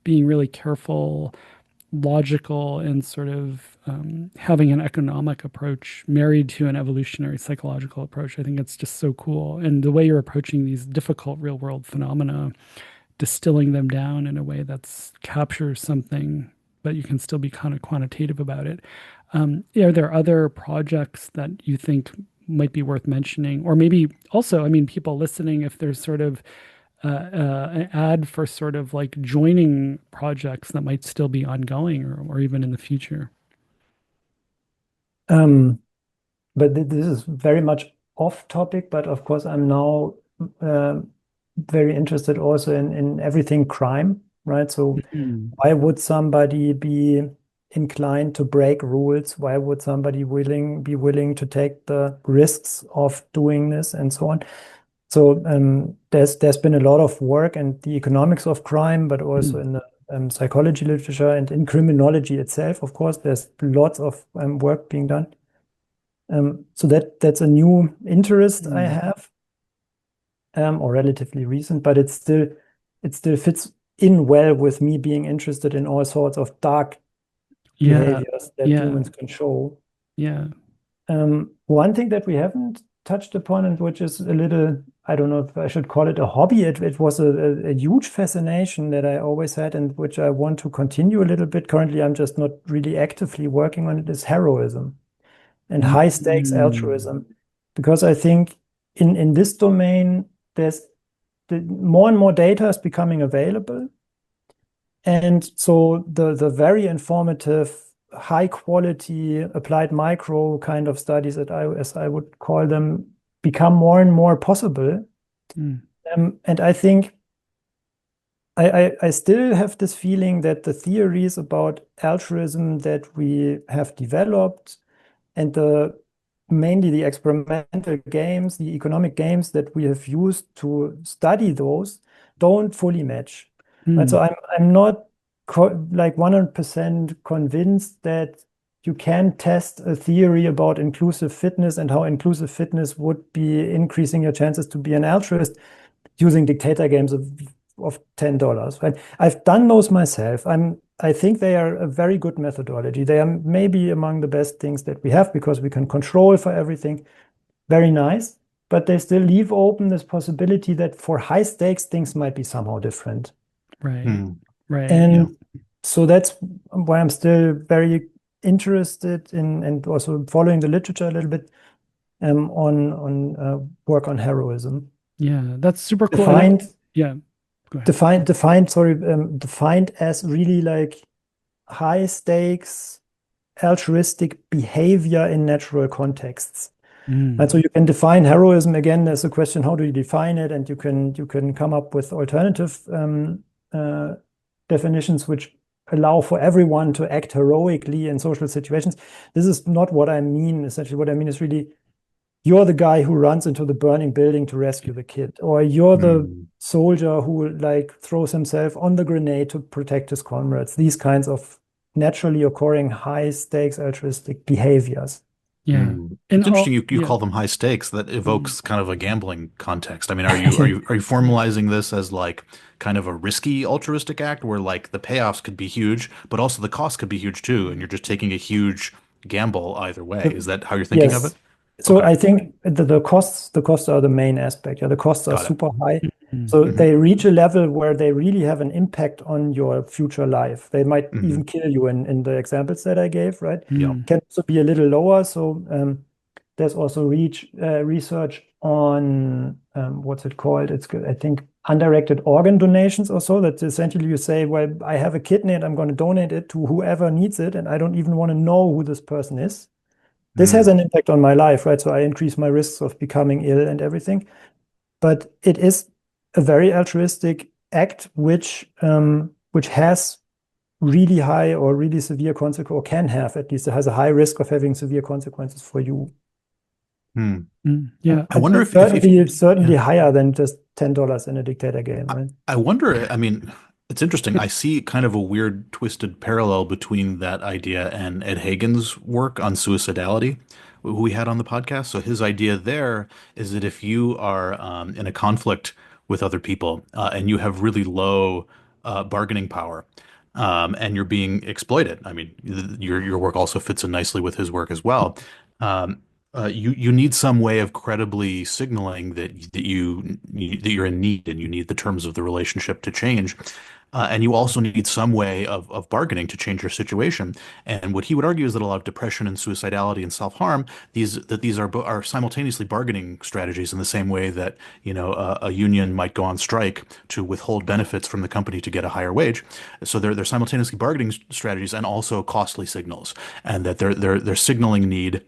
being really careful, logical, and sort of having an economic approach married to an evolutionary psychological approach. I think it's just so cool. And the way you're approaching these difficult real world phenomena, distilling them down in a way that's captures something, but you can still be kind of quantitative about it. Are there other projects that you think might be worth mentioning? Or maybe also, I mean, people listening, if there's sort of an ad for sort of like joining projects that might still be ongoing or even in the future. Um, but this is very much off topic, but of course I'm now very interested also in everything crime, right? So Mhm. why would somebody be inclined to break rules? Why would somebody be willing to take the risks of doing this and so on? So there's been a lot of work in the economics of crime, but also in the psychology literature and in criminology itself. Of course, there's lots of work being done. So that's a new interest I Mhm. have, or relatively recent, but it still fits in well with me being interested in all sorts of dark Yeah, behaviors that yeah, humans can show. yeah. One thing that we haven't touched upon, and which is a little, I don't know if I should call it a hobby, it was a huge fascination that I always had and which I want to continue a little bit. Currently, I'm just not really actively working on it, is heroism and high stakes Mm. altruism. Because I think in this domain, there's more and more data is becoming available. And so the very informative, high quality applied micro kind of studies as I would call them, become more and more possible. Mm. And I think I still have this feeling that the theories about altruism that we have developed and the mainly the experimental games, the economic games that we have used to study those don't fully match. Right? So Mm, I'm not like 100% convinced that you can test a theory about inclusive fitness and how inclusive fitness would be increasing your chances to be an altruist using dictator games of $10, right? I've done those myself. I think they are a very good methodology. They are maybe among the best things that we have because we can control for everything. Very nice, but they still leave open this possibility that for high stakes things might be somehow different. right. Hmm. Right. Yeah. And so that's why I'm still very interested in and also following the literature a little bit on work on heroism. Yeah. That's super cool. And Defined yeah, go ahead. defined as really like high stakes altruistic behavior in natural contexts. And Mm, so you can define heroism again as a question, how do you define it? And you can come up with alternative uh, definitions which allow for everyone to act heroically in social situations. This is not what I mean. Essentially, what I mean is really you're the guy who runs into the burning building to rescue the kid, or you're the Hmm. soldier who like throws himself on the grenade to protect his comrades. These kinds of naturally occurring high stakes altruistic behaviors. yeah. And It's interesting all, you yeah. call them high stakes. That Mm. evokes kind of a gambling context. I mean, are you formalizing this as like kind of a risky altruistic act where like the payoffs could be huge, but also the cost could be huge too, and you're just taking a huge gamble either way. Is that how you're thinking of it? Yes. So Okay, I think the costs are the main aspect. Yeah, the costs are got it. super high. Mm. So Hmm. they reach a level where they really have an impact on your future life. They might Hmm. even kill you in the examples that I gave, right? Yeah. Mm. Can also be a little lower. So there's also research on what's it called? It's good, I think undirected organ donations or so. That essentially you say, well, I have a kidney and I'm going to donate it to whoever needs it, and I don't even want to know who this person is. This has Hmm. an impact on my life, right? So I increase my risks of becoming ill and everything. But it is a very altruistic act, which has really high or really severe consequences, or can have at least, it has a high risk of having severe consequences for you. Hmm. Mm. Yeah. I wonder And if certainly yeah. higher than just $10 in a dictator game, I right? I wonder, I mean, it's interesting. I see kind of a weird twisted parallel between that idea and Ed Hagen's work on suicidality, who we had on the podcast. So his idea there is that if you are in a conflict with other people and you have really low bargaining power, and you're being exploited. I mean, your work also fits in nicely with his work as well. Um, you need some way of credibly signaling that you're in need and you need the terms of the relationship to change. And you also need some way of bargaining to change your situation. And what he would argue is that a lot of depression and suicidality and self-harm, these are simultaneously bargaining strategies in the same way that, a union might go on strike to withhold benefits from the company to get a higher wage. So they're simultaneously bargaining strategies and also costly signals, and that they're signaling need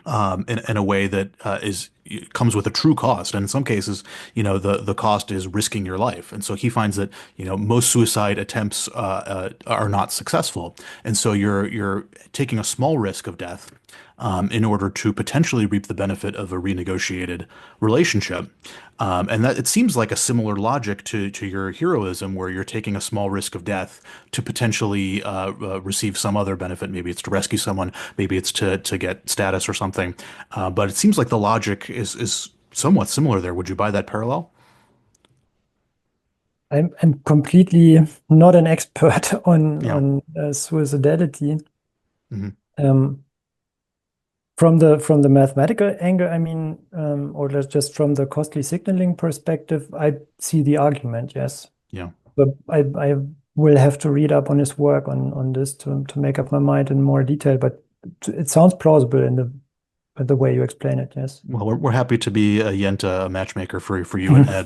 in a way that is comes with a true cost. And in some cases, the cost is risking your life. And so he finds that, most suicide attempts are not successful. And so you're taking a small risk of death in order to potentially reap the benefit of a renegotiated relationship. And that it seems like a similar logic to your heroism, where you're taking a small risk of death to potentially receive some other benefit. Maybe it's to rescue someone, maybe it's to get status or something. But it seems like the logic is somewhat similar there. Would you buy that parallel? I'm completely not an expert on Yeah. suicidality. Hmm. Um, from the mathematical angle, I mean, or just from the costly signaling perspective, I see the argument, yes. Yeah. But I will have to read up on his work on this to make up my mind in more detail. But it sounds plausible in the way you explain it, yes. Well, we're happy to be a Yenta, a matchmaker for you and Ed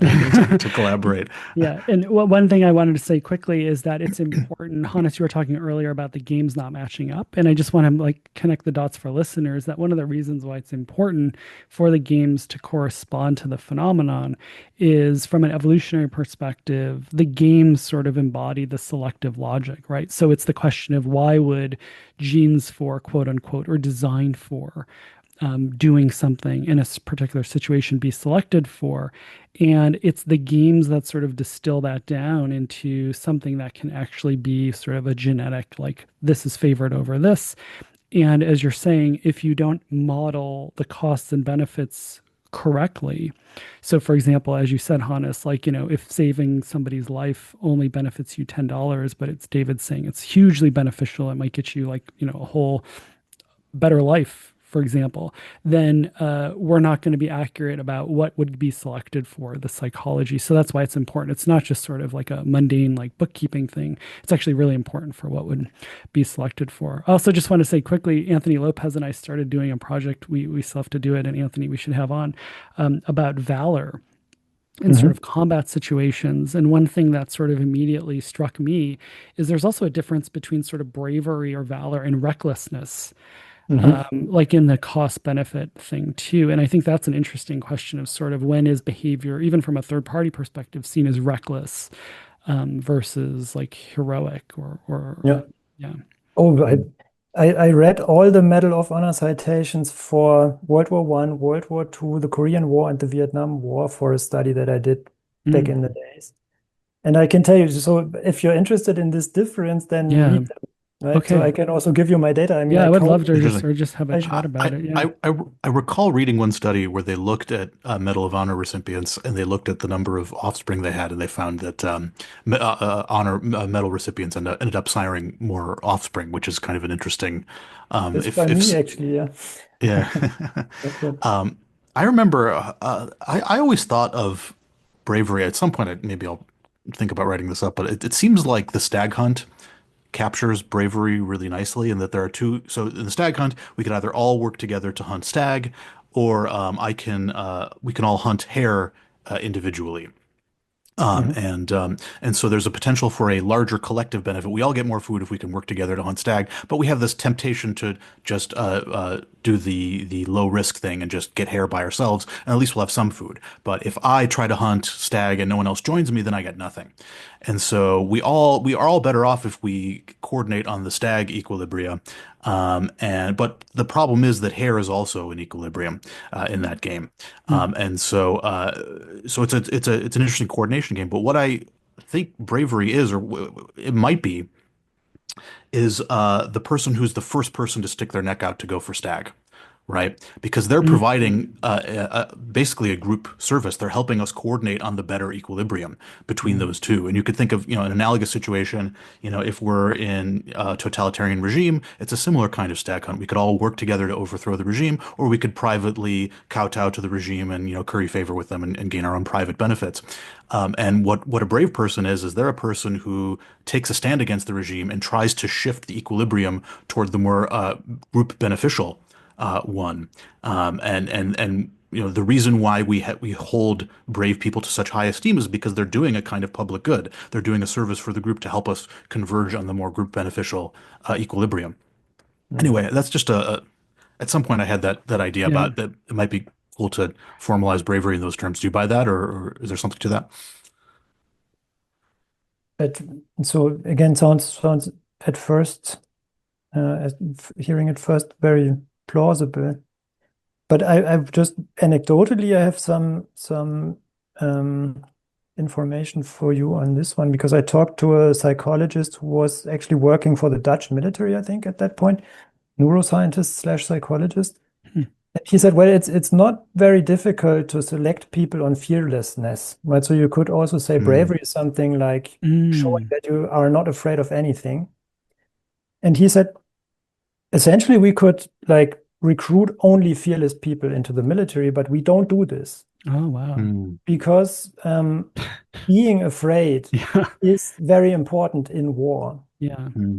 to collaborate. Yeah, and one thing I wanted to say quickly is that it's important. Hannes, you were talking earlier about the games not matching up, and I just want to like connect the dots for listeners that one of the reasons why it's important for the games to correspond to the phenomenon is from an evolutionary perspective, the games sort of embody the selective logic, right? So it's the question of why would genes for quote unquote or designed for doing something in a particular situation be selected for. And it's the games that sort of distill that down into something that can actually be sort of a genetic, like this is favored over this. And as you're saying, if you don't model the costs and benefits correctly, so for example, as you said, Hannes, like, if saving somebody's life only benefits you $10, but it's David saying it's hugely beneficial, it might get you like, a whole better life, for example, then we're not going to be accurate about what would be selected for the psychology. So that's why it's important. It's not just sort of like a mundane, like bookkeeping thing. It's actually really important for what would be selected for. I also just want to say quickly, Anthony Lopez and I started doing a project. We still have to do it, and Anthony, we should have on about valor in sort Hmm. of combat situations. And one thing that sort of immediately struck me is there's also a difference between sort of bravery or valor and recklessness, Hmm. like in the cost benefit thing too. And I think that's an interesting question of sort of when is behavior, even from a third party perspective, seen as reckless versus like heroic Yeah. yeah. Oh, I read all the Medal of Honor citations for World War One, World War Two, the Korean War, and the Vietnam War for a study that I did back Mm, in the days. And I can tell you, so if you're interested in this difference, then yeah. read them, right? So Okay. I can also give you my data. I mean, Yeah, I I would love code, to just Interesting. or just have a I, chat about it. Yeah. I recall reading one study where they looked at Medal of Honor recipients and they looked at the number of offspring they had, and they found that medal recipients ended up siring more offspring, which is kind of an interesting, that's by me actually, yeah. yeah. That's good. I remember I always thought of bravery at some point. Maybe I'll think about writing this up, but it seems like the stag hunt captures bravery really nicely, and that there are two. So in the stag hunt, we could either all work together to hunt stag, or we can all hunt hare individually. Mhm. And so there's a potential for a larger collective benefit. We all get more food if we can work together to hunt stag, but we have this temptation to just do the low risk thing and just get hare by ourselves, and at least we'll have some food. But if I try to hunt stag and no one else joins me, then I get nothing. And so we are all better off if we coordinate on the stag equilibria. But the problem is that hare is also in equilibrium in that game. Mm, So it's an interesting coordination game. But what I think bravery is, it might be, is the person who's the first person to stick their neck out to go for stag, right? Because they're mm, providing basically a group service. They're helping us coordinate on the better equilibrium between Mhm. those two. And you could think of, an analogous situation, if we're in a totalitarian regime, it's a similar kind of stag hunt. We could all work together to overthrow the regime, or we could privately kowtow to the regime and, curry favor with them and gain our own private benefits. And what a brave person is they're a person who takes a stand against the regime and tries to shift the equilibrium toward the more group beneficial one. And the reason why we hold brave people to such high esteem is because they're doing a kind of public good. They're doing a service for the group to help us converge on the more group beneficial equilibrium. Mhm. Anyway, that's just at some point I had that idea yeah. about that it might be cool to formalize bravery in those terms. Do you buy that, or is there something to that? But so again, sounds at first, hearing it first, very plausible. But I've just anecdotally, I have some um, information for you on this one because I talked to a psychologist who was actually working for the Dutch military, I think, at that point, neuroscientist slash psychologist. Hmm. And he said, well, it's not very difficult to select people on fearlessness, right? So you could also say Hmm. bravery is something like showing Mm. that you are not afraid of anything. And he said, essentially, we could like recruit only fearless people into the military, but we don't do this Oh, wow. Hmm. because being afraid Yeah. is very important in war, Yeah.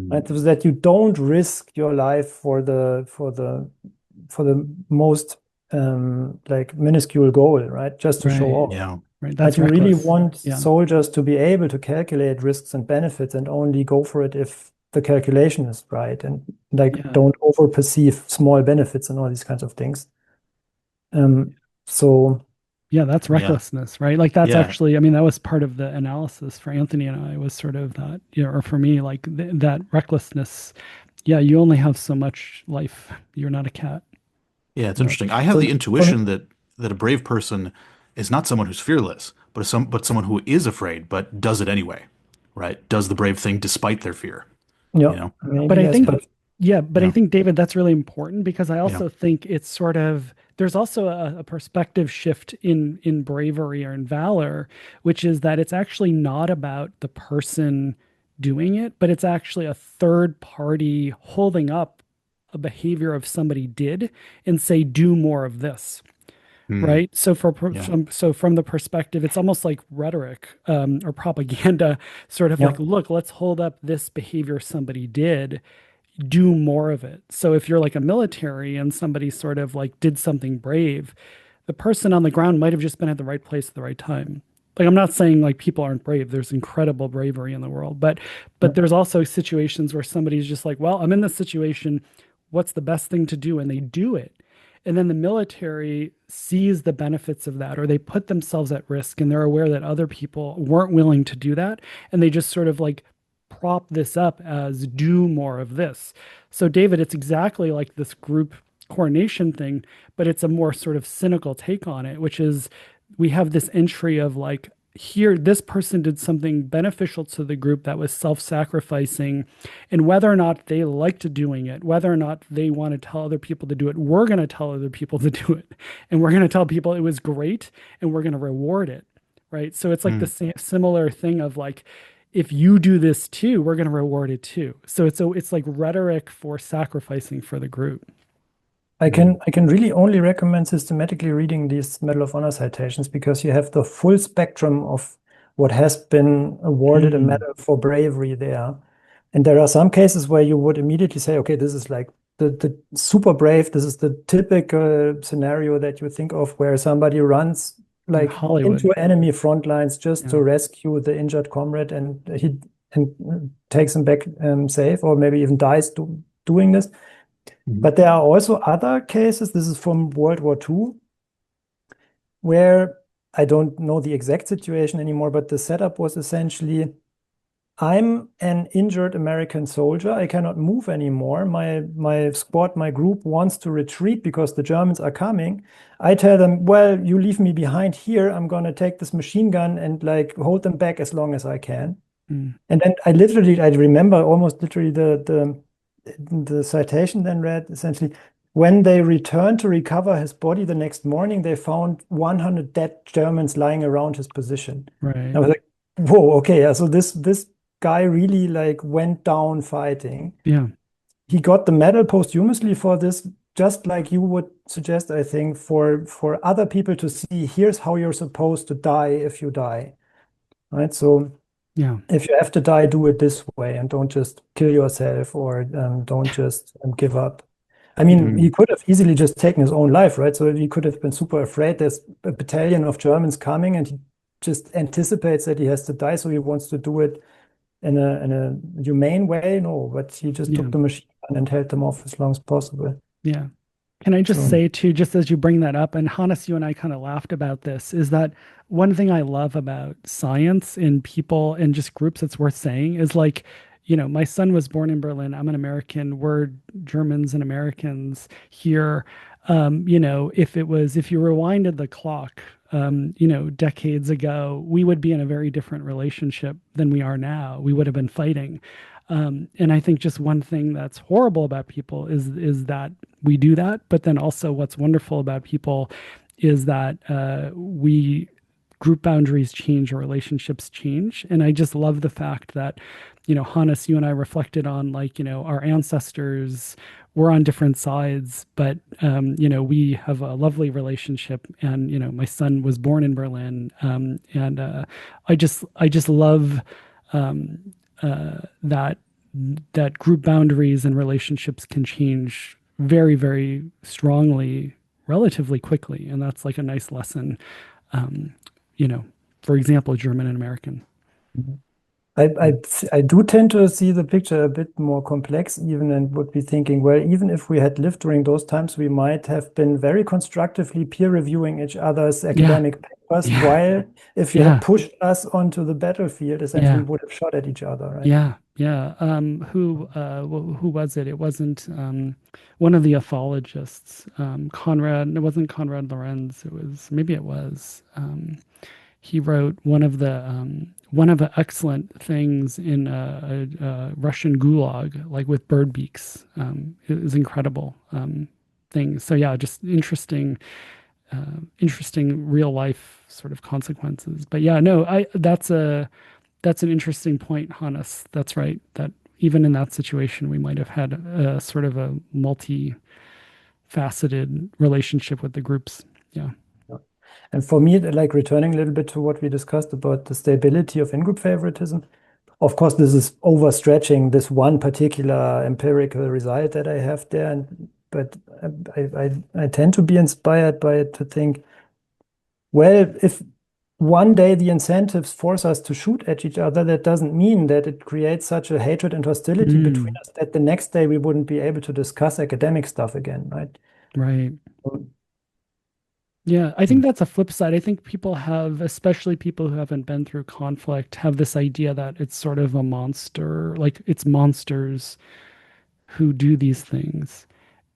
right? Hmm. So that you don't risk your life for the most like minuscule goal, right? Just to show Right. off. Yeah. Right. But That's you really reckless. want Yeah. soldiers to be able to calculate risks and benefits and only go for it if the calculation is right and like Yeah. don't over perceive small benefits and all these kinds of things. Um, so Yeah, that's Yeah. recklessness, right? Like that's Yeah. actually, I mean, that was part of the analysis for Anthony and I was sort of that, or for me, like that recklessness. Yeah, you only have so much life. You're not a cat. Yeah, it's No. interesting. I have the So for me, intuition that a brave person is not someone who's fearless, but someone who is afraid but does it anyway, right? Does the brave thing despite their fear, yeah, you know? But maybe I yes, think, but yeah, but I Yeah. think, David, that's really important because I Yeah. also think it's sort of there's also a perspective shift in bravery or in valor, which is that it's actually not about the person doing it, but it's actually a third party holding up a behavior of somebody did and say, do more of this. Hmm. Right. So Yeah. from the perspective, it's almost like rhetoric or propaganda, sort of yeah, like, look, let's hold up this behavior somebody did, do more of it. So if you're like a military and somebody sort of like did something brave, the person on the ground might have just been at the right place at the right time. Like I'm not saying like people aren't brave. There's incredible bravery in the world, yeah. but there's also situations where somebody's just like, well, I'm in this situation. What's the best thing to do? And they do it. And then the military sees the benefits of that, or they put themselves at risk and they're aware that other people weren't willing to do that. And they just sort of like prop this up as do more of this. So, David, it's exactly like this group coordination thing, but it's a more sort of cynical take on it, which is we have this entry of like, here, this person did something beneficial to the group that was self sacrificing. And whether or not they liked doing it, whether or not they want to tell other people to do it, we're going to tell other people to do it. And we're going to tell people it was great and we're going to reward it. Right. So it's like the Hmm. same similar thing of like, if you do this too, we're going to reward it too. So it's like rhetoric for sacrificing for the group. Hmm. I can really only recommend systematically reading these Medal of Honor citations because you have the full spectrum of what has been awarded a Mm, medal for bravery there. And there are some cases where you would immediately say, okay, this is like the super brave. This is the typical scenario that you think of where somebody runs in like Hollywood. into enemy front lines just Yeah. to rescue the injured comrade and takes him back safe, or maybe even dies doing this. Hmm. But there are also other cases, this is from World War II, where I don't know the exact situation anymore, but the setup was essentially I'm an injured American soldier. I cannot move anymore. My squad, my group wants to retreat because the Germans are coming. I tell them, well, you leave me behind here. I'm gonna take this machine gun and like hold them back as long as I can. Mm, And then I remember almost literally the citation then read essentially, when they returned to recover his body the next morning, they found 100 dead Germans lying around his position. right. I was like, whoa, okay, yeah, so this guy really like went down fighting. Yeah. He got the medal posthumously for this, just like you would suggest, I think, for other people to see, here's how you're supposed to die if you die. Right. So Yeah. if you have to die, do it this way and don't just kill yourself or don't just give up. I mean, he Hmm. could have easily just taken his own life, right? So he could have been super afraid. There's a battalion of Germans coming and he just anticipates that he has to die. So he wants to do it in a humane way. No, but he just Yeah. took the machine gun and held them off as long as possible. Yeah. Can I just So, say too, just as you bring that up, and Hannes, you and I kind of laughed about this, is that one thing I love about science and people and just groups that's worth saying is like, my son was born in Berlin. I'm an American. We're Germans and Americans here. If you rewinded the clock, decades ago, we would be in a very different relationship than we are now. We would have been fighting. And I think just one thing that's horrible about people is that we do that. But then also what's wonderful about people is that we group boundaries change or relationships change. And I just love the fact that, Hannes, you and I reflected on like, our ancestors were on different sides, but we have a lovely relationship. And, my son was born in Berlin. And I just love that group boundaries and relationships can change very, very strongly, relatively quickly. And that's like a nice lesson, um, you know, for example, German and American. I, I I do tend to see the picture a bit more complex even and would be thinking, well, even if we had lived during those times, we might have been very constructively peer reviewing each other's Yeah, academic papers Yeah. worthwhile if you had Yeah. pushed us onto the battlefield. Essentially, Yeah. we would have shot at each other, right? Yeah. Yeah. Who was it? It wasn't one of the ethologists. Conrad, it wasn't Conrad Lorenz. It was, maybe it was. He wrote one of the excellent things in a Russian gulag, like with bird beaks. It was incredible things. So yeah, just interesting real life sort of consequences. But yeah, no, I that's an interesting point, Hannes. That's right. That even in that situation, we might have had a sort of a multifaceted relationship with the groups. Yeah. Yeah. And for me, like returning a little bit to what we discussed about the stability of in-group favoritism, of course, this is overstretching this one particular empirical result that I have there. But I tend to be inspired by it to think, well, if one day the incentives force us to shoot at each other, that doesn't mean that it creates such a hatred and hostility between Mm, us that the next day we wouldn't be able to discuss academic stuff again, right? right. Um, Yeah, I think Hmm. that's a flip side. I think people have, especially people who haven't been through conflict, have this idea that it's sort of a monster, like it's monsters who do these things.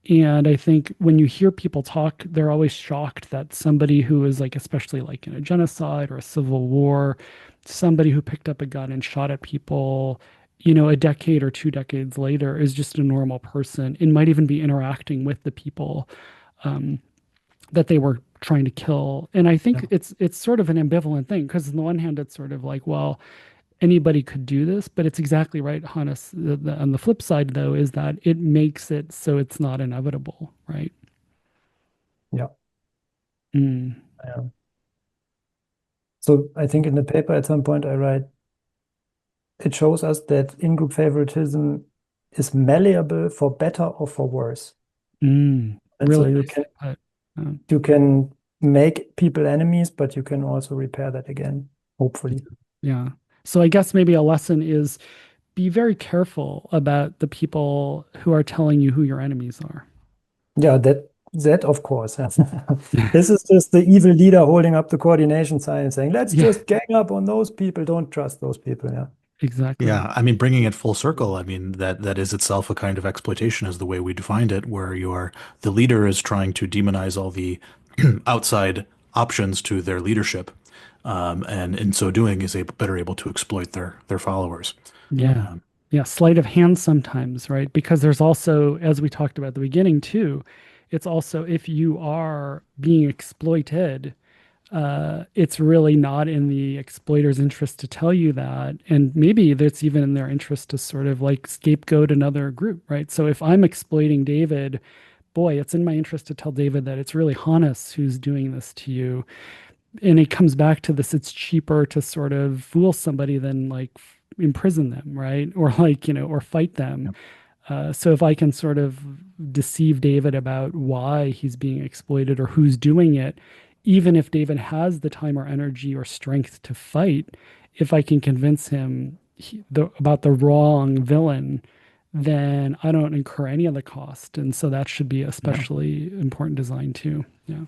And I think when you hear people talk, they're always shocked that somebody who is like, especially like in a genocide or a civil war, somebody who picked up a gun and shot at people, a decade or 2 decades later is just a normal person and might even be interacting with the people um, that they were trying to kill. And I yeah, think it's sort of an ambivalent thing because on the one hand, it's sort of like, well, anybody could do this, but it's exactly right, Hannes. On the flip side, though, is that it makes it so it's not inevitable, right? yeah. Mm, Yeah. So I think in the paper at some point I write, it shows us that in-group favoritism is malleable for better or for worse. And so really nicely put. Um, you can make people enemies, but you can also repair that again, hopefully. yeah. So I guess maybe a lesson is be very careful about the people who are telling you who your enemies are. Yeah, that of course. This is just the evil leader holding up the coordination sign and saying, let's Yeah, just gang up on those people. Don't trust those people. Yeah. exactly. Yeah, I mean, bringing it full circle, I mean that is itself a kind of exploitation, as the way we defined it, where the leader is trying to demonize all the outside options to their leadership, and in so doing is better able to exploit their followers. Yeah. Um, Yeah. Sleight of hand sometimes, right? Because there's also, as we talked about at the beginning too, it's also if you are being exploited, it's really not in the exploiter's interest to tell you that. And maybe that's even in their interest to sort of like scapegoat another group, right? So if I'm exploiting David, boy, it's in my interest to tell David that it's really Hannes who's doing this to you. And it comes back to this, it's cheaper to sort of fool somebody than like imprison them, right? Or like, or fight them. yeah, So if I can sort of deceive David about why he's being exploited or who's doing it, even if David has the time or energy or strength to fight, if I can convince him about the wrong villain, then I don't incur any of the cost. And so that should be yeah. especially important design too. Yeah.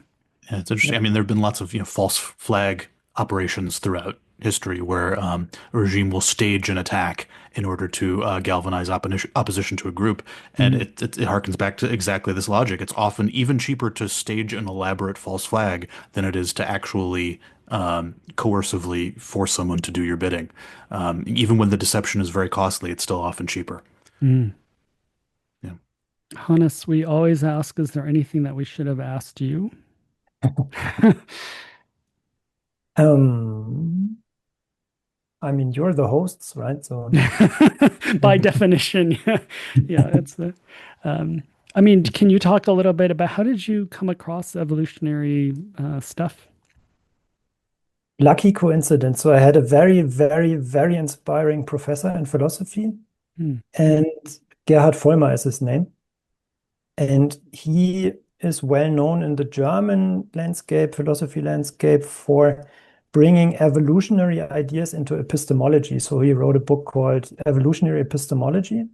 Yeah, it's Yeah. interesting. I mean, there have been lots of, false flag operations throughout history where a regime will stage an attack in order to galvanize opposition to a group, and Mm, it harkens back to exactly this logic. It's often even cheaper to stage an elaborate false flag than it is to actually coercively force someone to do your bidding. Even when the deception is very costly, it's still often cheaper. mm. Yeah. Hannes, we always ask, is there anything that we should have asked you? Um, I mean, you're the hosts, right? So By definition, yeah, yeah, it's the. Um, I mean, can you talk a little bit about how did you come across evolutionary stuff? lucky coincidence. So I had a very, very, very inspiring professor in philosophy, Hmm. and Gerhard Vollmer is his name. And he is well known in the German landscape, philosophy landscape, for bringing evolutionary ideas into epistemology. So he wrote a book called Evolutionary Epistemology.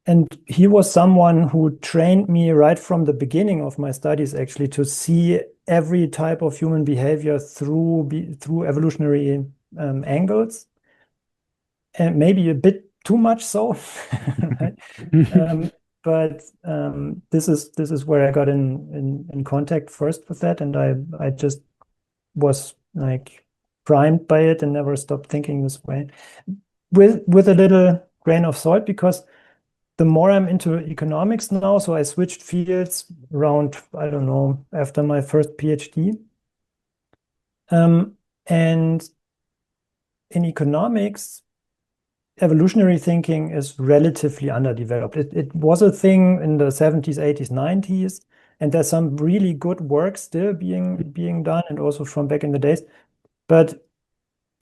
and he was someone who trained me right from the beginning of my studies, actually, to see every type of human behavior through evolutionary angles, and maybe a bit too much so. Right? Um, but this is where I got in contact first with that, and I just was like primed by it and never stopped thinking this way, with a little grain of salt, because the more I'm into economics now, so I switched fields around, I don't know, after my first PhD. And in economics, evolutionary thinking is relatively underdeveloped. It was a thing in the 70s, 80s, 90s, and there's some really good work still being done, and also from back in the days. But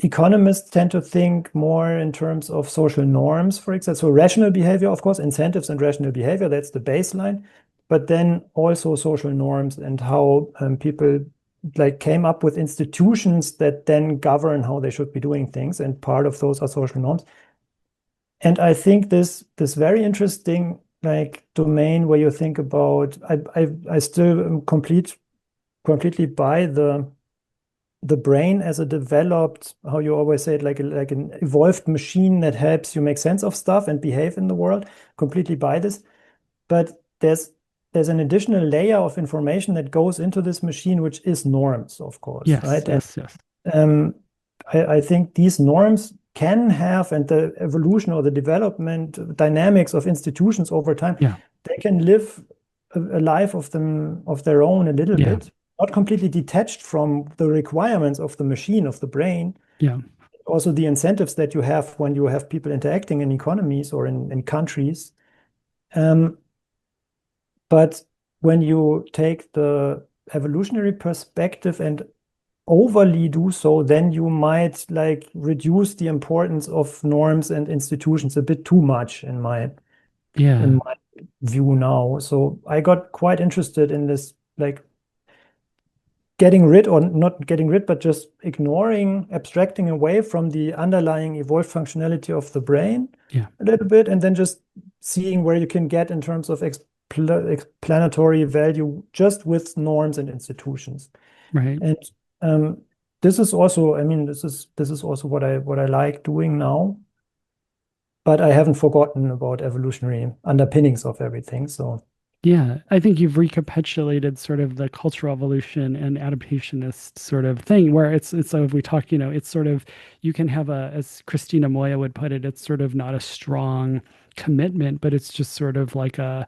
economists tend to think more in terms of social norms, for example. So rational behavior, of course, incentives and rational behavior, that's the baseline. But then also social norms and how people like came up with institutions that then govern how they should be doing things. And part of those are social norms. And I think this very interesting like domain where you think about, I still am completely buy the brain as a developed, how you always say it, like an evolved machine that helps you make sense of stuff and behave in the world. Completely buy this. But there's an additional layer of information that goes into this machine, which is norms, of course, Yes, right? And yes, yes. I think these norms can have, and the evolution or the development dynamics of institutions over time, Yeah, they can live a life of their own a little yeah, bit, not completely detached from the requirements of the machine, of the brain. yeah, Also, the incentives that you have when you have people interacting in economies or in countries. Um, but when you take the evolutionary perspective and overly do so, then you might like reduce the importance of norms and institutions a bit too much in yeah, my view now. So I got quite interested in this, like getting rid, or not getting rid, but just ignoring, abstracting away from the underlying evolved functionality of the brain yeah, a little bit, and then just seeing where you can get in terms of explanatory value just with norms and institutions. right. And um, this is also, I mean, this is also what I like doing now. But I haven't forgotten about evolutionary underpinnings of everything. So Yeah, I think you've recapitulated sort of the cultural evolution and adaptationist sort of thing where it's so if we talk, it's sort of you can have a, as Christina Moya would put it, it's sort of not a strong commitment, but it's just sort of like a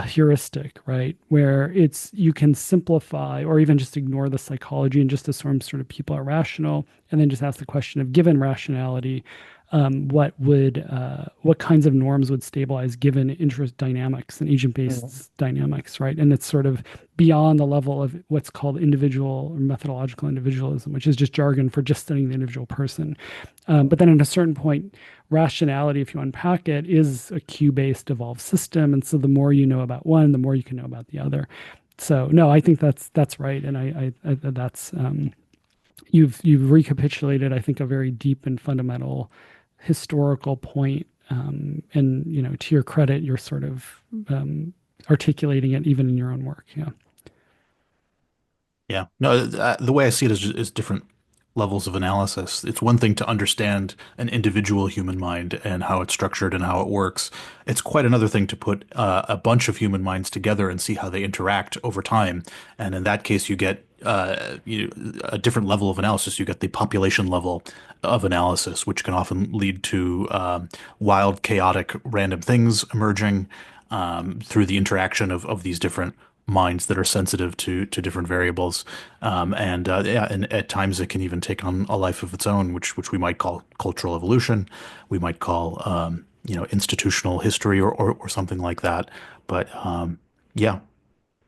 heuristic, right? Where it's you can simplify or even just ignore the psychology and just assume sort of people are rational, and then just ask the question of given rationality, what kinds of norms would stabilize given interest dynamics and mm, agent-based dynamics, right? And it's sort of beyond the level of what's called individual or methodological individualism, which is just jargon for just studying the individual person. But then at a certain point, rationality, if you unpack it, is a Q-based evolved system, and so the more you know about one, the more you can know about the other. So no, I think that's right, and I that's you've recapitulated, I think, a very deep and fundamental historical point. And to your credit, you're sort of articulating it even in your own work. Yeah. Yeah. No, the way I see it is different levels of analysis. It's one thing to understand an individual human mind and how it's structured and how it works. It's quite another thing to put a bunch of human minds together and see how they interact over time. And in that case, you get a different level of analysis. You get the population level of analysis, which can often lead to wild, chaotic, random things emerging through the interaction of these different minds that are sensitive to different variables, and at times it can even take on a life of its own, which we might call cultural evolution, we might call institutional history or something like that. But yeah,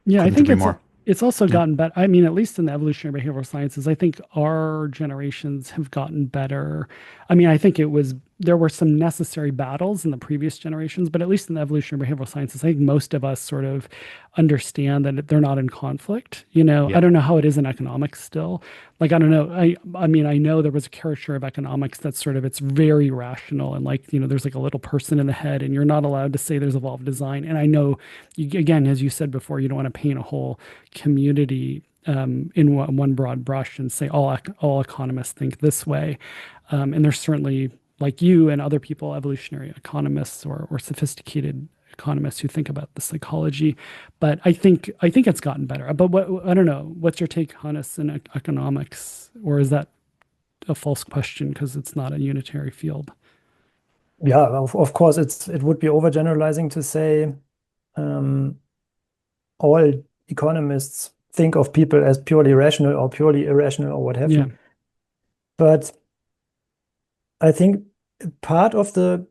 Yeah, I couldn't think agree it's more. it's also Yeah. gotten better. I mean, at least in the evolutionary behavioral sciences, I think our generations have gotten better. I mean, I think it was there were some necessary battles in the previous generations, but at least in the evolutionary behavioral sciences, I think most of us sort of understand that they're not in conflict. I Yeah. don't know how it is in economics still. Like, I don't know. I mean, I know there was a caricature of economics that's sort of, it's very rational, and like, there's like a little person in the head and you're not allowed to say there's evolved design. And I know, again, as you said before, you don't want to paint a whole community in one broad brush and say all economists think this way. And there's certainly, like you and other people, evolutionary economists or sophisticated economists who think about the psychology. But I think it's gotten better. But I don't know. What's your take, Hannes, in economics, or is that a false question because it's not a unitary field? Yeah, of course, it would be overgeneralizing to say um, all economists think of people as purely rational or purely irrational or what have Yeah, you. But I think part of the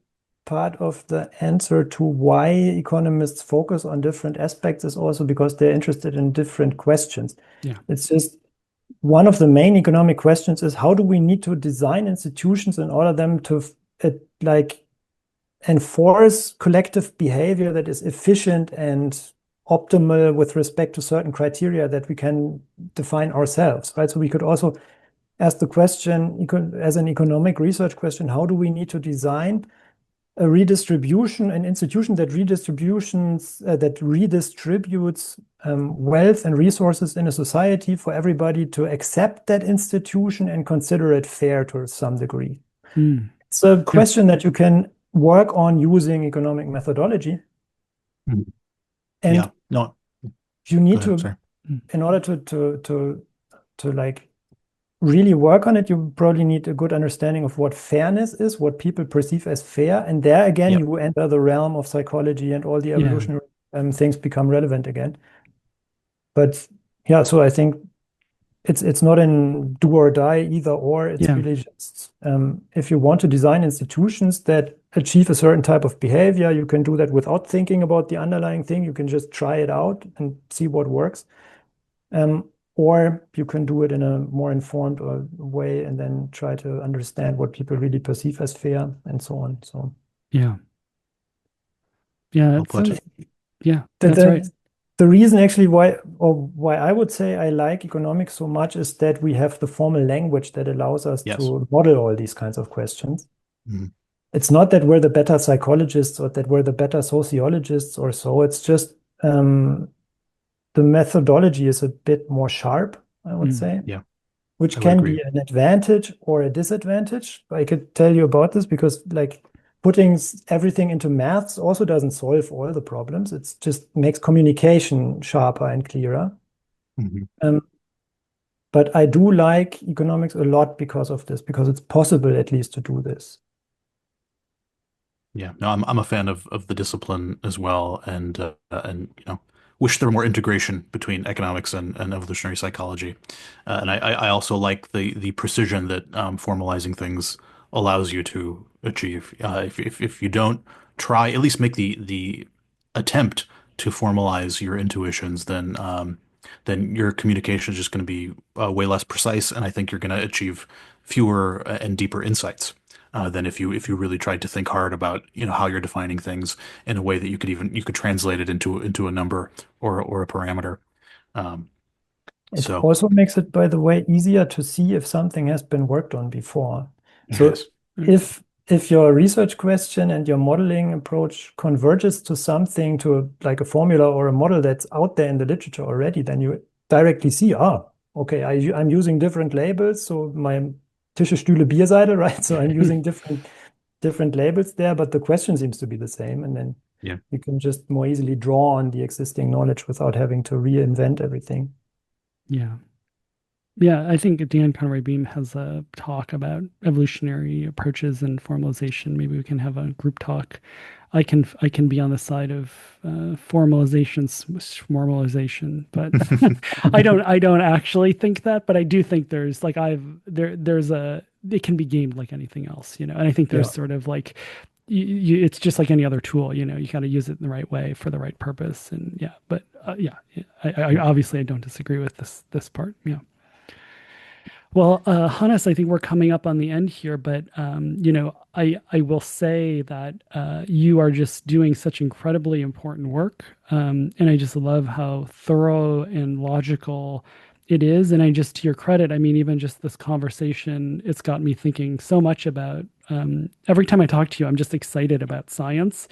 part of the answer to why economists focus on different aspects is also because they're interested in different questions. yeah, It's just one of the main economic questions is how do we need to design institutions in order them to like enforce collective behavior that is efficient and optimal with respect to certain criteria that we can define ourselves, right? So we could also ask the question as an economic research question, how do we need to design a redistribution, an institution that redistributes wealth and resources in a society for everybody to accept that institution and consider it fair to some degree. mm, It's a yeah, question that you can work on using economic methodology. Mhm. And Yeah. No, you go need ahead. to, Sorry. mm, in order to like really work on it, you probably need a good understanding of what fairness is, what people perceive as fair. And there again, Yep. you enter the realm of psychology and all the yeah, evolutionary things become relevant again. But yeah, so I think it's not in do or die either or. It's yeah, really just if you want to design institutions that achieve a certain type of behavior, you can do that without thinking about the underlying thing. You can just try it out and see what works. Or you can do it in a more informed way and then try to understand what people really perceive as fair and so on. So yeah, yeah. Well It put. sounds, yeah, the that's right. the, the reason actually why I would say I like economics so much is that we have the formal language that allows us Yes. to model all these kinds of questions. Mhm. It's not that we're the better psychologists or that we're the better sociologists or so. It's just the methodology is a bit more sharp, I would Mm, say, Yeah, which I would can agree. be an advantage or a disadvantage. I could tell you about this because like putting everything into maths also doesn't solve all the problems. It just makes communication sharper and clearer. Mhm. Um, but I do like economics a lot because of this, because it's possible at least to do this. Yeah, no, I'm a fan of the discipline as well, and wish there were more integration between economics and evolutionary psychology, and I also like the precision that formalizing things allows you to achieve. If you don't try, at least make the attempt to formalize your intuitions, then your communication is just going to be way less precise, and I think you're going to achieve fewer and deeper insights than if you really tried to think hard about how you're defining things in a way that you could translate it into a number or a parameter. Um, It so also makes it, by the way, easier to see if something has been worked on before. So yes, mm, if your research question and your modeling approach converges to something, to like a formula or a model that's out there in the literature already, then you directly see, okay, I'm using different labels. So my Tische, Stühle, Bierseite, right? So I'm using different labels there, but the question seems to be the same. And then yeah, you can just more easily draw on the existing knowledge without having to reinvent everything. yeah. Yeah, I think Dan Conroy Beam has a talk about evolutionary approaches and formalization. Maybe we can have a group talk. I can be on the side of formalization, but I don't actually think that. But I do think there's like there's a it can be gamed like anything else, and I think there's Yeah. sort of like it's just like any other tool, you got to use it in the right way for the right purpose, and yeah. But yeah, I yeah. obviously I don't disagree with this part. Yeah. Well, Hannes, I think we're coming up on the end here, but I will say that you are just doing such incredibly important work, and I just love how thorough and logical it is. And I just, to your credit, I mean, even just this conversation, it's got me thinking so much about. Every time I talk to you, I'm just excited about science.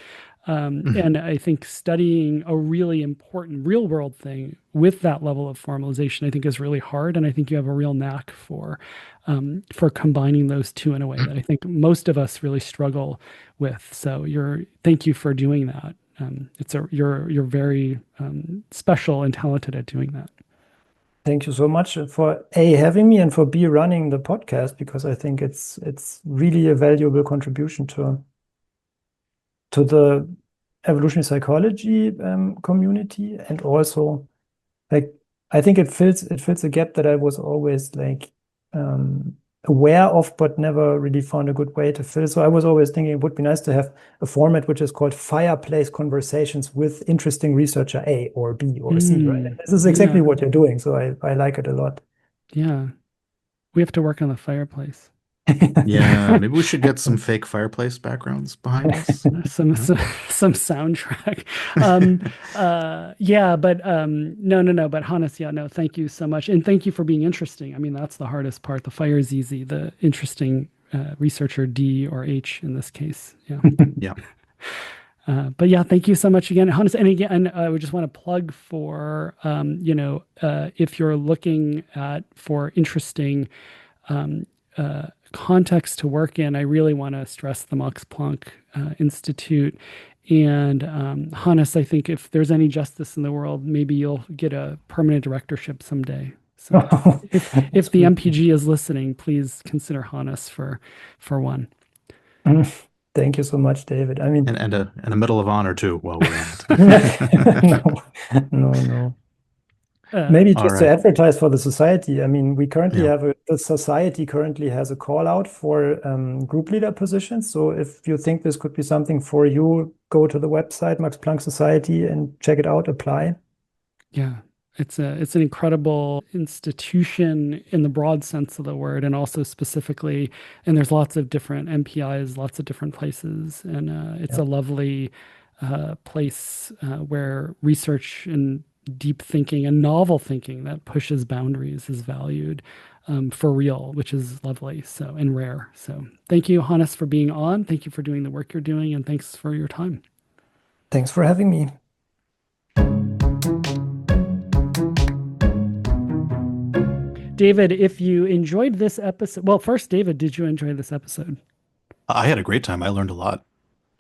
Mhm. And I think studying a really important real world thing with that level of formalization, I think is really hard. And I think you have a real knack for combining those two in a way that I think most of us really struggle with. So thank you for doing that. You're very special and talented at doing that. Thank you so much for A, having me, and for B, running the podcast, because I think it's really a valuable contribution to the evolutionary psychology community, and also like I think it fills a gap that I was always like um, aware of, but never really found a good way to fill. So I was always thinking it would be nice to have a format which is called fireplace conversations with interesting researcher A or B or C, right? And this is exactly Yeah, what you're doing, so I like it a lot. yeah. We have to work on the fireplace. Yeah, maybe we should get some fake fireplace backgrounds behind us. some Yeah. some, some soundtrack. Yeah, but no, but Hannes, yeah, no, thank you so much, and thank you for being interesting. I mean, that's the hardest part. The fire is easy. The interesting researcher D or H in this case. Yeah. Yeah. But yeah, thank you so much again, Hannes. And again, we just want to plug for, if you're looking at for interesting context to work in, I really want to stress the Max Planck Institute. And Hannes, I think if there's any justice in the world, maybe you'll get a permanent directorship someday. So if the Sweet. MPG is listening, please consider Hannes for one. Thank you so much, David. I mean, And a Medal of Honor too while we're at no, it. no. Uh, Maybe All just to right. advertise for the society. I mean, Yeah. the society currently has a call out for group leader positions. So if you think this could be something for you, go to the website, Max Planck Society, and check it out, apply. Yeah, it's an incredible institution in the broad sense of the word, and also specifically, and there's lots of different MPIs, lots of different places, and it's Yeah. a lovely place where research and deep thinking and novel thinking that pushes boundaries is valued for real, which is lovely. So and rare. So thank you, Hannes, for being on. Thank you for doing the work you're doing, and thanks for your time. Thanks for having me. David, if you enjoyed this episode, well, first, David, did you enjoy this episode? I had a great time. I learned a lot.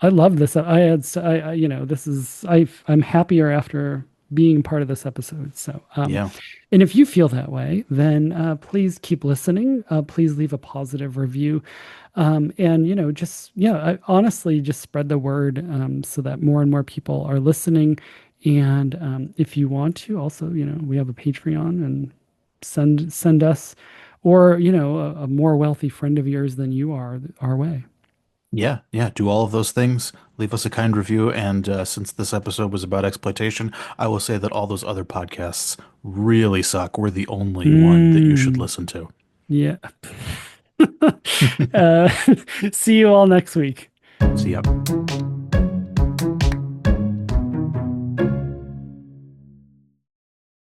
I love this. This is, I'm happier after being part of this episode. So, Yeah. and if you feel that way, then please keep listening. Please leave a positive review. And, honestly, just spread the word so that more and more people are listening. And if you want to, also, we have a Patreon and send us or, a more wealthy friend of yours than you are our way. Yeah. Yeah. Do all of those things. Leave us a kind review. And since this episode was about exploitation, I will say that all those other podcasts really suck. We're the only one that you should Mm, listen to. yeah. uh, See you all next week. See ya.